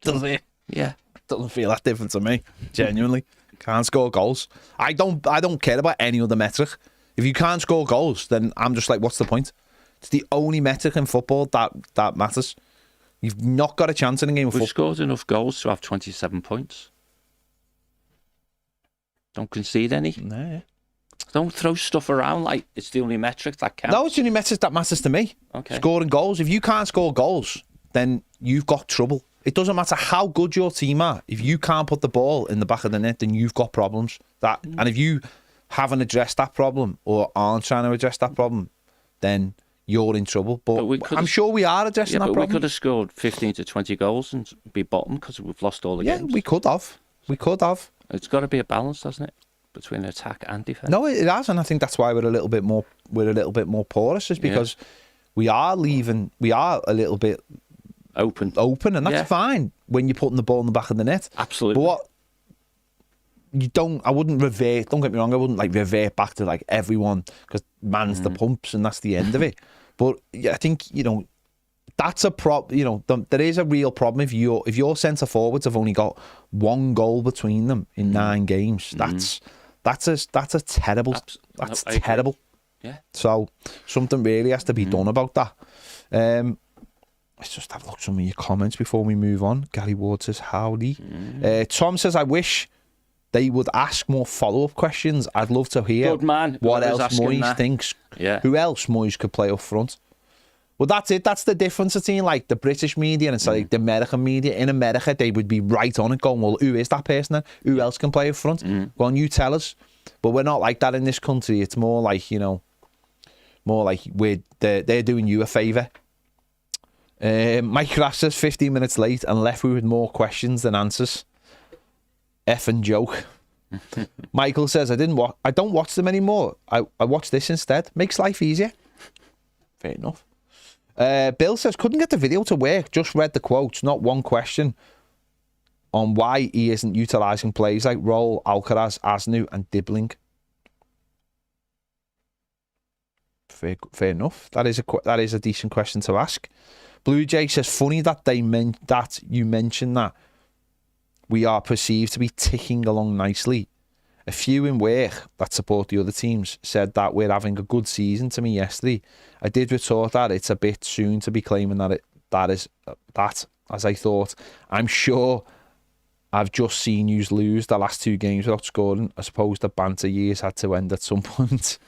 Doesn't it? Yeah. Doesn't feel that different to me. Genuinely. Can't score goals. I don't care about any other metric. If you can't score goals, then I'm just like, what's the point? It's the only metric in football that matters. You've not got a chance in a game of football. We've scored enough goals to have 27 points. Don't concede any. No. Don't throw stuff around like it's the only metric that counts. No, it's the only metric that matters to me. Okay. Scoring goals. If you can't score goals, then you've got trouble. It doesn't matter how good your team are. If you can't put the ball in the back of the net, then you've got problems. And if you haven't addressed that problem or aren't trying to address that problem, then you're in trouble. But I'm sure we are addressing that problem. We could have scored 15 to 20 goals and be bottom because we've lost all the games. Yeah, we could have. It's got to be a balance, hasn't it, between attack and defence? No, it has, and I think that's why we're a little bit more porous, is because we are a little bit open, and that's fine when you're putting the ball in the back of the net. Absolutely. But I wouldn't revert. Don't get me wrong. I wouldn't revert back to everyone because man's the pumps and that's the end of it. But I think that's a there is a real problem if your centre forwards have only got 1 goal between them in 9 games. That's a terrible. That's terrible. Yeah. So something really has to be done about that. Let's just have a look at some of your comments before we move on. Gary Ward says howdy. Tom says, I wish they would ask more follow-up questions. I'd love to hear what else Moyes thinks. Yeah. Who else Moyes could play up front. Well, that's it. That's the difference between the British media and the American media. In America, they would be right on it going, well, who is that person then? Who else can play up front? Go on, you tell us. But we're not like that in this country. It's more like, they're doing you a favour. Mike Graff says 15 minutes late and left with more questions than answers. Effing joke. Michael says, I don't watch them anymore. I watch this instead. Makes life easier. Fair enough. Bill says, couldn't get the video to work. Just read the quotes, not one question on why he isn't utilising plays like Roll, Alcaraz, Asnu and Dibbling. Fair enough. That is a decent question to ask. Blue Jay says, funny that you mentioned that we are perceived to be ticking along nicely. A few in work that support the other teams said that we're having a good season to me yesterday. I did retort that it's a bit soon to be claiming that as I thought. I'm sure I've just seen you lose the last 2 games without scoring. I suppose the banter years had to end at some point.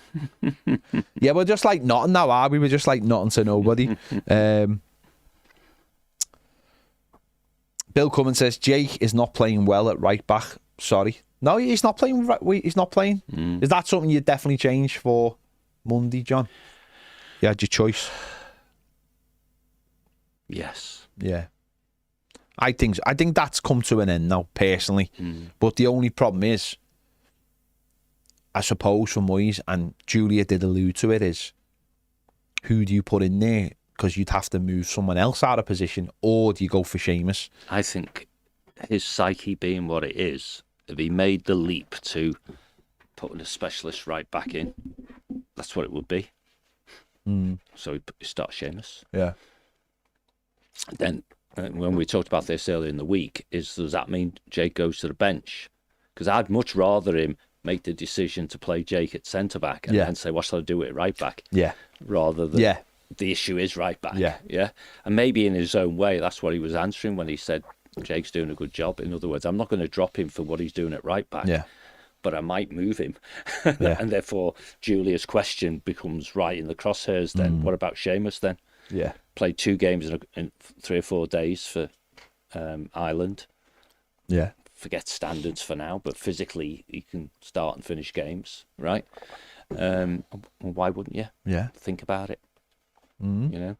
Yeah, we're just like nothing now, are we? We're just like nothing to nobody. Bill Cummins says Jake is not playing well at right back. Sorry. No, he's not playing. He's not playing. Is that something you'd definitely change for Monday, John? You had your choice. Yes. Yeah. I think that's come to an end now, personally. But the only problem is, I suppose for Moyes, and Julia did allude to it, is who do you put in there? Because you'd have to move someone else out of position, or do you go for Seamus? I think his psyche being what it is, if he made the leap to putting a specialist right back in. That's what it would be. So he starts Seamus. Yeah. Then, when we talked about this earlier in the week, does that mean Jake goes to the bench? Because I'd much rather him make the decision to play Jake at centre back and then say, what shall I do with right back? Yeah. Rather than the issue is right back. Yeah. And maybe in his own way, that's what he was answering when he said Jake's doing a good job. In other words, I'm not going to drop him for what he's doing at right back. Yeah. But I might move him. And therefore, Julia's question becomes right in the crosshairs then. What about Seamus then? Yeah. Played 2 games in 3 or 4 days for Ireland. Yeah. Forget standards for now, but physically he can start and finish games, right? Why wouldn't you? Yeah. Think about it, you know?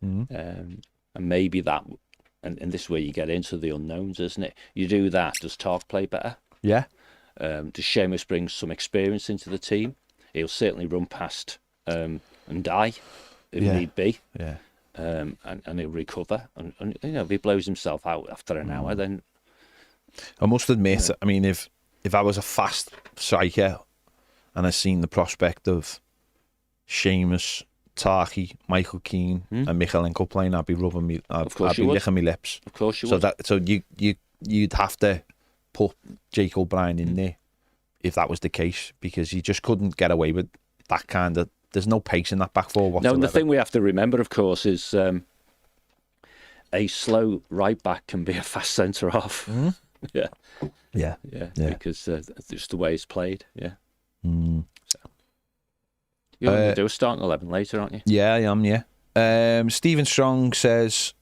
And maybe that, and this is where you get into the unknowns, isn't it? You do that, does Tark play better? Yeah. Does Seamus bring some experience into the team? He'll certainly run past and die if need be. Yeah. And he'll recover. And you know, if he blows himself out after an hour, then I must admit, I mean, if I was a fast striker and I seen the prospect of Seamus, Tarky, Michael Keane, and Michaelenko playing, I'd be rubbing me. I'd be licking my lips. Of course you would. So you'd have to put Jake O'Brien in there if that was the case, because you just couldn't get away with that kind of. There's no pace in that back four whatsoever. No, and the thing we have to remember, of course, is a slow right back can be a fast centre half. Yeah, because just the way it's played. Yeah. So. You're going to do a starting 11 later, aren't you? Yeah, I am. Yeah. Stephen Strong says,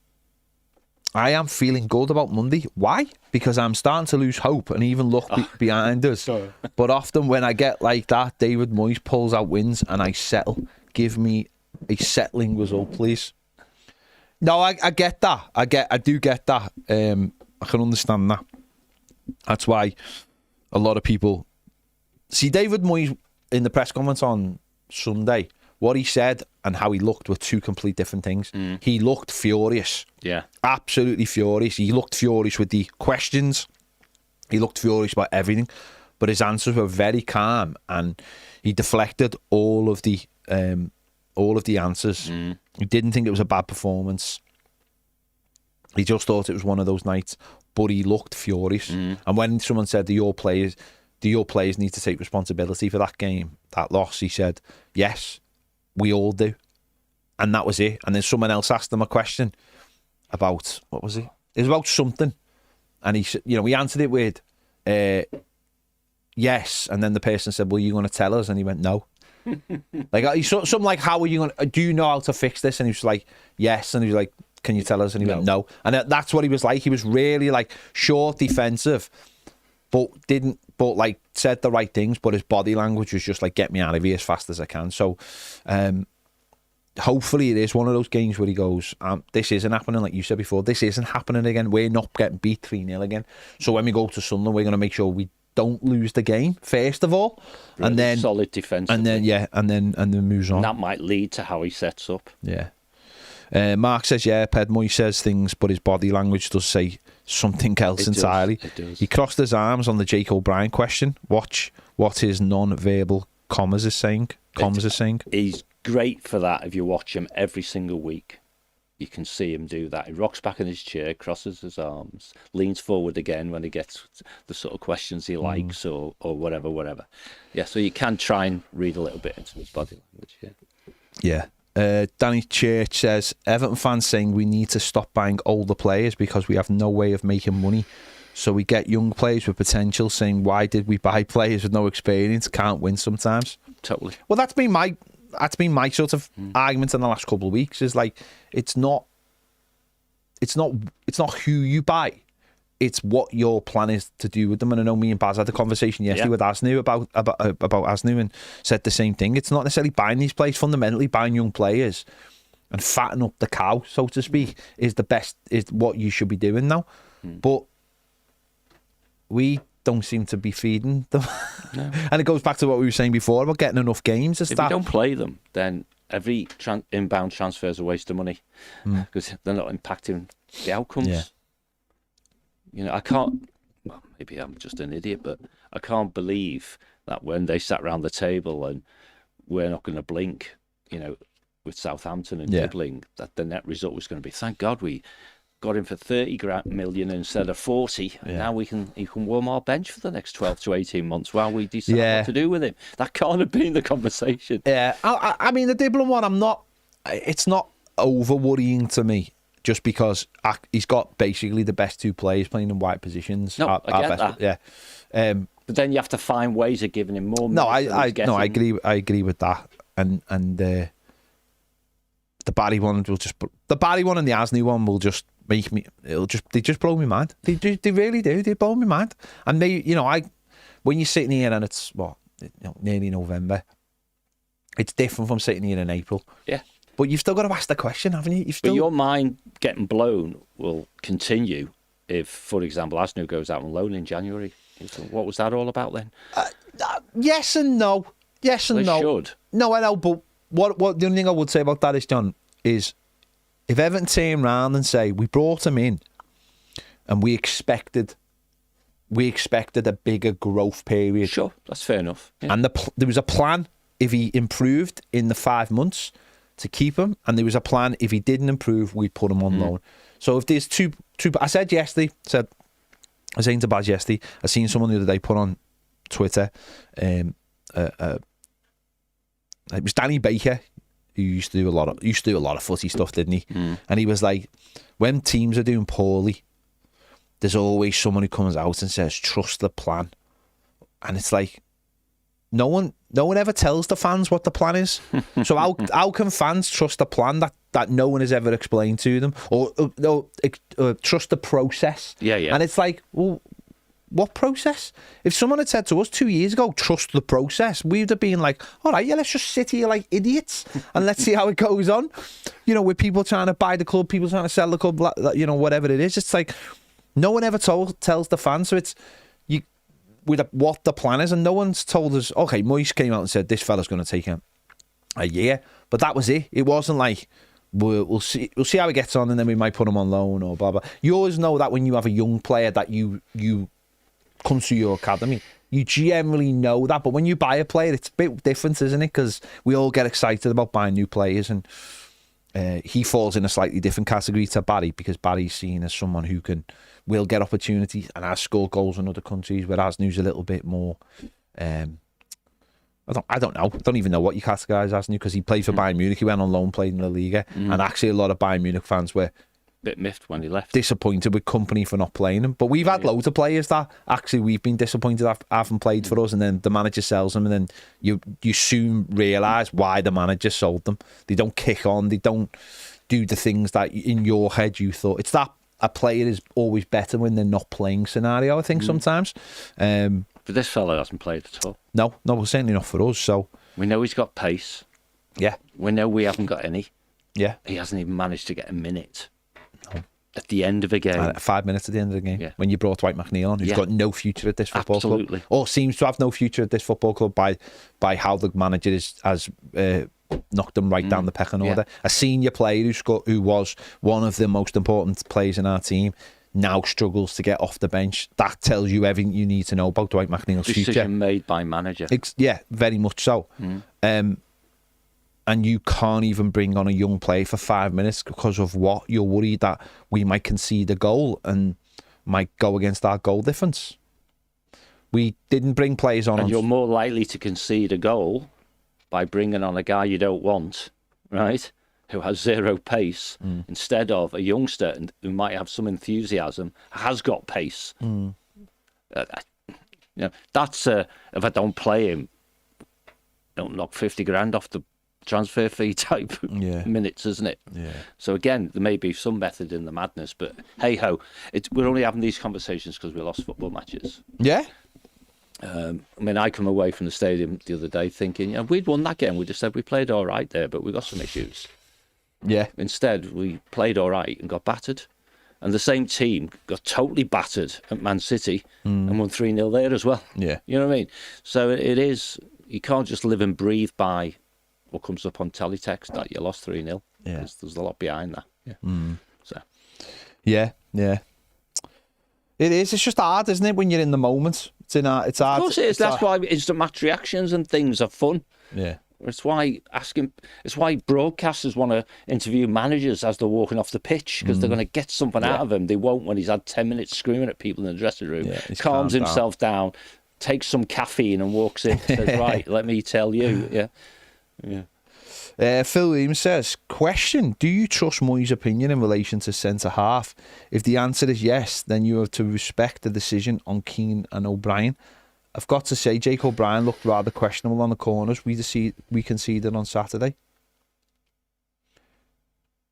I am feeling good about Monday. Why? Because I'm starting to lose hope and even look behind us. But often when I get like that, David Moyes pulls out wins and I settle. Give me a settling result, please. No, I get that. I do get that. I can understand that. That's why a lot of people see David Moyes in the press conference on Sunday. What he said and how he looked were 2 complete different things. He looked furious. Yeah. Absolutely furious. He looked furious with the questions. He looked furious about everything. But his answers were very calm and he deflected all of the answers. He didn't think it was a bad performance. He just thought it was one of those nights. But he looked furious. And when someone said, do your players need to take responsibility for that game, that loss, he said, yes, we all do. And that was it. And then someone else asked him a question about, what was it? It was about something. And he said, he answered it with, yes. And then the person said, well, you going to tell us? And he went, no. Like, he something like, how are you going to, do you know how to fix this? And he was like, yes. And he was like, can you tell us? And he went, no. And that's what he was like. He was really like short, defensive, but like said the right things, but his body language was just like, get me out of here as fast as I can. So hopefully it is one of those games where he goes, this isn't happening, like you said before, this isn't happening again. We're not getting beat 3-0 again. So when we go to Sunderland, we're going to make sure we don't lose the game, first of all. Really and then solid defense. And then moves on. And that might lead to how he sets up. Yeah. Mark says, yeah, Moyes says things, but his body language does say something else entirely. It does. He crossed his arms on the Jake O'Brien question. Watch what his non-verbal commas is saying. He's great for that if you watch him every single week. You can see him do that. He rocks back in his chair, crosses his arms, leans forward again when he gets the sort of questions he likes or whatever. Yeah, so you can try and read a little bit into his body language, Yeah. Danny Church says, Everton fans saying we need to stop buying older players because we have no way of making money. So we get young players with potential, saying, why did we buy players with no experience? Can't win sometimes. Totally. Well, that's been my sort of argument in the last couple of weeks, is like, it's not who you buy. It's what your plan is to do with them. And I know me and Baz had a conversation yesterday with Asnu about Asnu and said the same thing. It's not necessarily buying these players. Fundamentally, buying young players and fatten up the cow, so to speak, is what you should be doing now. But we don't seem to be feeding them. No. And it goes back to what we were saying before about getting enough games. If you don't play them, then every inbound transfer is a waste of money because they're not impacting the outcomes. Yeah. I can't, well, maybe I'm just an idiot, but I can't believe that when they sat round the table and we're not going to blink, with Southampton and dribbling, that the net result was going to be, thank God we got him for 30 million instead of 40. Yeah. Now he can warm our bench for the next 12 to 18 months while we decide what to do with him. That can't have been the conversation. Yeah, I mean, the Dublin one, it's not over worrying to me, just because he's got basically the best two players playing in wide positions. No, I get that. Yeah. But then you have to find ways of giving him more. No, I agree with that. And the Barry one and the Asney one will just make me. They just blow me mind. They really do. They blow me mind. And when you're sitting here and it's nearly November, it's different from sitting here in April. Yeah. But you've still got to ask the question, haven't you? But your mind getting blown will continue if, for example, Asney goes out on loan in January. What was that all about then? Yes and no. Yes and no. Should. No, I know, but what the only thing I would say about that is, John, is if Everton turn round and say, we brought him in and we expected a bigger growth period. Sure, that's fair enough. Yeah. And there was a plan if he improved in the 5 months to keep him, and there was a plan if he didn't improve, we'd put him on loan. So if there's two, I said yesterday, I was saying to Baz yesterday, I seen someone the other day put on Twitter, it was Danny Baker, who used to do a lot of footy stuff, didn't he? And he was like, when teams are doing poorly, there's always someone who comes out and says, trust the plan. And it's like, no one ever tells the fans what the plan is. So how can fans trust a plan that no one has ever explained to them, or trust the process? Yeah. And it's like, well, what process? If someone had said to us 2 years ago, trust the process, we'd have been like, all right, yeah, let's just sit here like idiots and let's see how it goes on. With people trying to buy the club, people trying to sell the club, whatever it is. It's like, no one ever tells the fans. So it's with what the plan is, and no one's told us. Okay, Moyes came out and said this fella's going to take a year, but that was it. It wasn't like we'll see how he gets on, and then we might put him on loan or blah blah. You always know that when you have a young player that you comes through your academy, you generally know that. But when you buy a player, it's a bit different, isn't it? Because we all get excited about buying new players, and he falls in a slightly different category to Barry, because Barry's seen as someone who will get opportunities and has scored goals in other countries, whereas Asney's a little bit more. I don't know. I don't even know what you categorise Asney, because he played for Bayern Munich. He went on loan, played in La Liga, and actually a lot of Bayern Munich fans were bit miffed when he left. Disappointed with company for not playing him. But we've had loads of players that actually we've been disappointed haven't played for us, and then the manager sells them, and then you soon realise why the manager sold them. They don't kick on. They don't do the things that in your head you thought. It's that a player is always better when they're not playing scenario, I think, sometimes. But this fella hasn't played at all. No, certainly not for us. So we know he's got pace. Yeah. We know we haven't got any. Yeah. He hasn't even managed to get a minute. No. At the end of a game. 5 minutes at the end of the game. Yeah. When you brought Dwight McNeil on, who's got no future at this football club. Or seems to have no future at this football club by how the manager has knocked them right down the pecking order. A senior player who was one of the most important players in our team now struggles to get off the bench. That tells you everything you need to know about Dwight McNeil's future. Decision made by manager. Yeah, very much so. And you can't even bring on a young player for 5 minutes because of what? You're worried that we might concede a goal and might go against our goal difference. We didn't bring players on. And you're more likely to concede a goal by bringing on a guy you don't want, right, who has zero pace, instead of a youngster who might have some enthusiasm, has got pace. That's if I don't play him, don't knock 50 grand off the transfer fee type minutes, isn't it? Yeah. So again, there may be some method in the madness, but hey ho, we're only having these conversations because we lost football matches. Yeah. I come away from the stadium the other day thinking, we'd won that game. We just said we played all right there, but we got some issues. Yeah. Instead, we played all right and got battered. And the same team got totally battered at Man City and won 3-0 there as well. Yeah. You know what I mean? So it is, you can't just live and breathe by what comes up on teletext that you lost 3-0. Yeah. There's a lot behind that. Yeah. So. Yeah. It is. It's just hard, isn't it, when you're in the moment? It's in our. It's Of hard. course it is. it's That's our- why instant match reactions and things are fun. Yeah. It's why broadcasters want to interview managers as they're walking off the pitch because they're going to get something out of him. They won't when he's had 10 minutes screaming at people in the dressing room. Yeah, he's calms calmed himself down, takes some caffeine and walks in. Says, right, let me tell you. Yeah. Phil Williams says, question, do you trust Moyes' opinion in relation to centre-half? If the answer is yes, then you have to respect the decision on Keane and O'Brien. I've got to say, Jake O'Brien looked rather questionable on the corners we conceded on Saturday.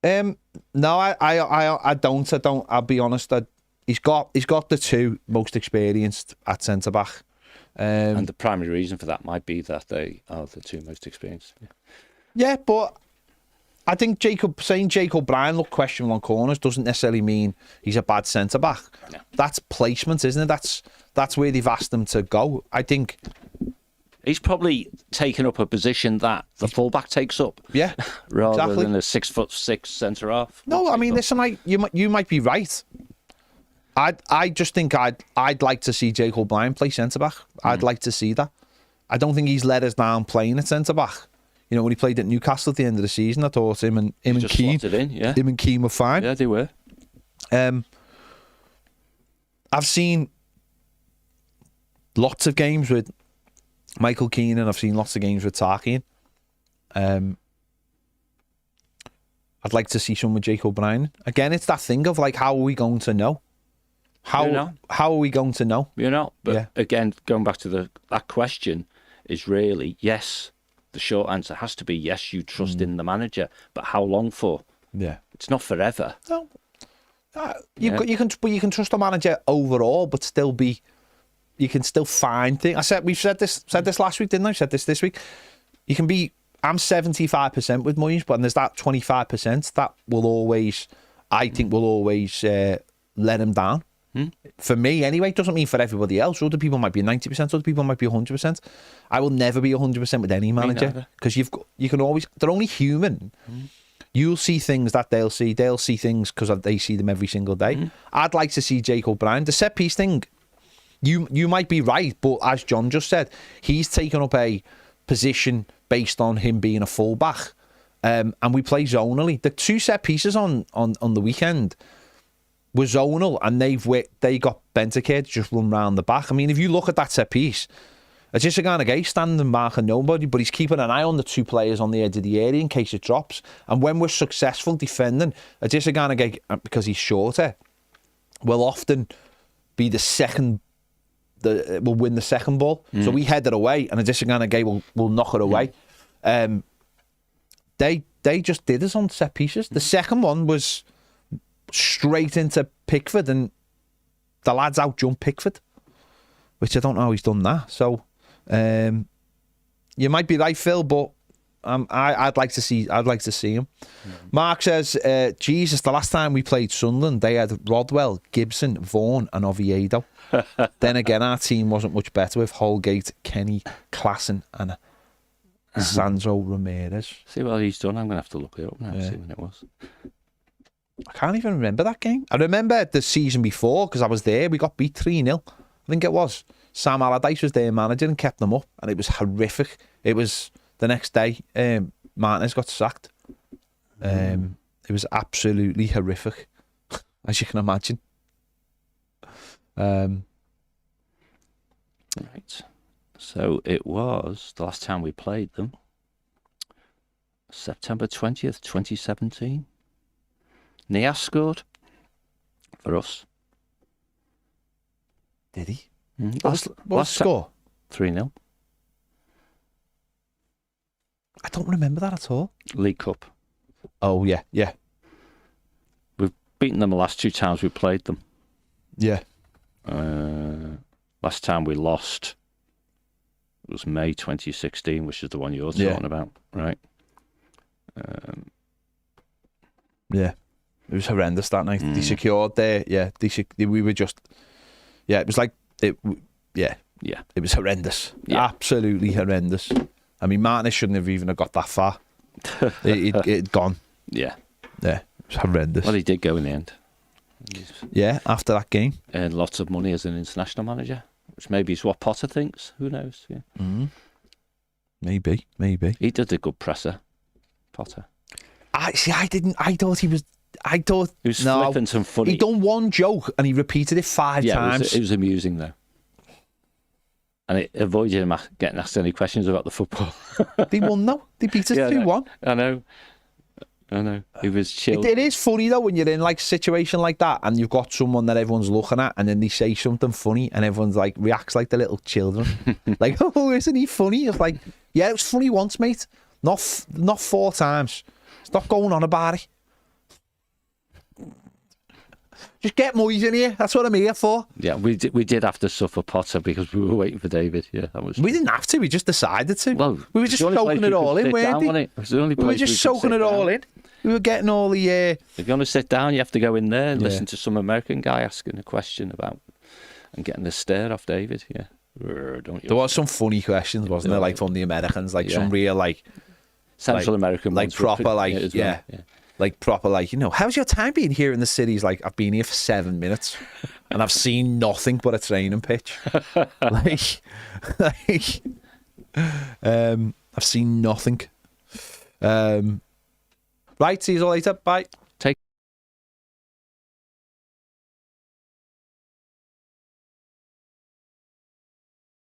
No, I don't. I'll be honest. He's got the two most experienced at centre back, And the primary reason for that might be that they are the two most experienced. Yeah, but I think saying Jake O'Brien looked questionable on corners doesn't necessarily mean he's a bad centre back. No. That's placement, isn't it? That's where they've asked him to go. I think He's probably taken up a position that the fullback takes up. Yeah, rather exactly. than a 6'6" centre half. No, I mean, listen, you might be right. I just think I'd like to see Jake O'Brien play centre back. I'd like to see that. I don't think he's let us down playing at centre back. You know, when he played at Newcastle at the end of the season, I thought him and Keane, him and Keane were fine. Yeah, they were. I've seen lots of games with Michael Keane, and I've seen lots of games with Tarkian. I'd like to see some with Jake O'Brien. Again, it's that thing of like, how are we going to know? How are we going to know? You're not. But again, going back to that question is really yes. The short answer has to be yes, you trust in the manager, but how long for? Yeah. It's not forever. No. You can trust the manager overall, but you can still find things. We've said this last week, didn't I? I said this week. I'm 75% with Moyes, but there's that 25% that will always let him down. For me, anyway. It doesn't mean for everybody else. Other people might be 90%, other people might be 100%. I will never be 100% with any manager because they're only human. You'll see things that they'll see. They'll see things because they see them every single day. I'd like to see Jake O'Brien. The set piece thing, you might be right, but as John just said, he's taken up a position based on him being a fullback, and we play zonally. The two set pieces on the weekend were zonal, and they got Benteke to just run round the back. I mean, if you look at that set piece, Ajisa Gay standing and marking nobody, but he's keeping an eye on the two players on the edge of the area in case it drops. And when we're successful defending, Ajisa Gay, because he's shorter, will often be will win the second ball. So we head it away, and Ajisa Gay will knock it away. They just did us on set pieces. The second one was straight into Pickford, and the lads out-jumped Pickford, which I don't know how he's done that. So you might be right, Phil, but I'd like to see him. Mark says, Jesus, the last time we played Sunderland, they had Rodwell, Gibson, Vaughan and Oviedo. Then again, our team wasn't much better with Holgate, Kenny, Klassen and Sandro Ramirez. See what he's done. I'm going to have to look it up now, see when it was. I can't even remember that game. I remember the season before because I was there. We got beat 3-0. I think it was. Sam Allardyce was their manager and kept them up, and it was horrific. It was the next day. Martinez got sacked. It was absolutely horrific, as you can imagine. Right. So it was the last time we played them, September 20th, 2017. Nias scored for us. Did he? What was the score? 3-0. I don't remember that at all. League Cup. Oh, yeah. We've beaten them the last two times we played them. Yeah. Last time we lost was May 2016, which is the one you're talking about, right? Yeah. It was horrendous that night. They secured there. Yeah. We were just... Yeah, it was like... It was horrendous. Yeah. Absolutely horrendous. I mean, Martinez shouldn't have even got that far. It'd gone. Yeah. Yeah, it was horrendous. Well, he did go in the end. Yeah, after that game. Earned lots of money as an international manager. which maybe is what Potter thinks. Who knows? Yeah. Maybe. He did a good presser, Potter. I thought he was flippant and funny. He done one joke and he repeated it 5 times. It was amusing though. And it avoided him getting asked any questions about the football. They won though. They beat us 2-1. I know. He was chill. It is funny though when you're in like a situation like that and you've got someone that everyone's looking at and then they say something funny and everyone's like reacts like the little children. Like, oh, isn't he funny? It's like, yeah, it was funny once, mate. Not 4 times. Stop going on about it. Just get Moyes in here. That's what I'm here for. Yeah, we did have to suffer Potter because we were waiting for David. Yeah, that was. We didn't have to. We just decided to. Well, we were just soaking it all in, weren't we? We were just soaking it all in. We were getting all the. If you want to sit down, you have to go in there and listen to some American guy asking a question about and getting the stare off David. Yeah, don't you? There was some funny questions, wasn't there? Like from the Americans, like some real like Central American, like proper like like proper like, you know, how's your time being here in the city? He's like, I've been here for 7 minutes and I've seen nothing but a training pitch. I've seen nothing. Right, see you all later. Bye.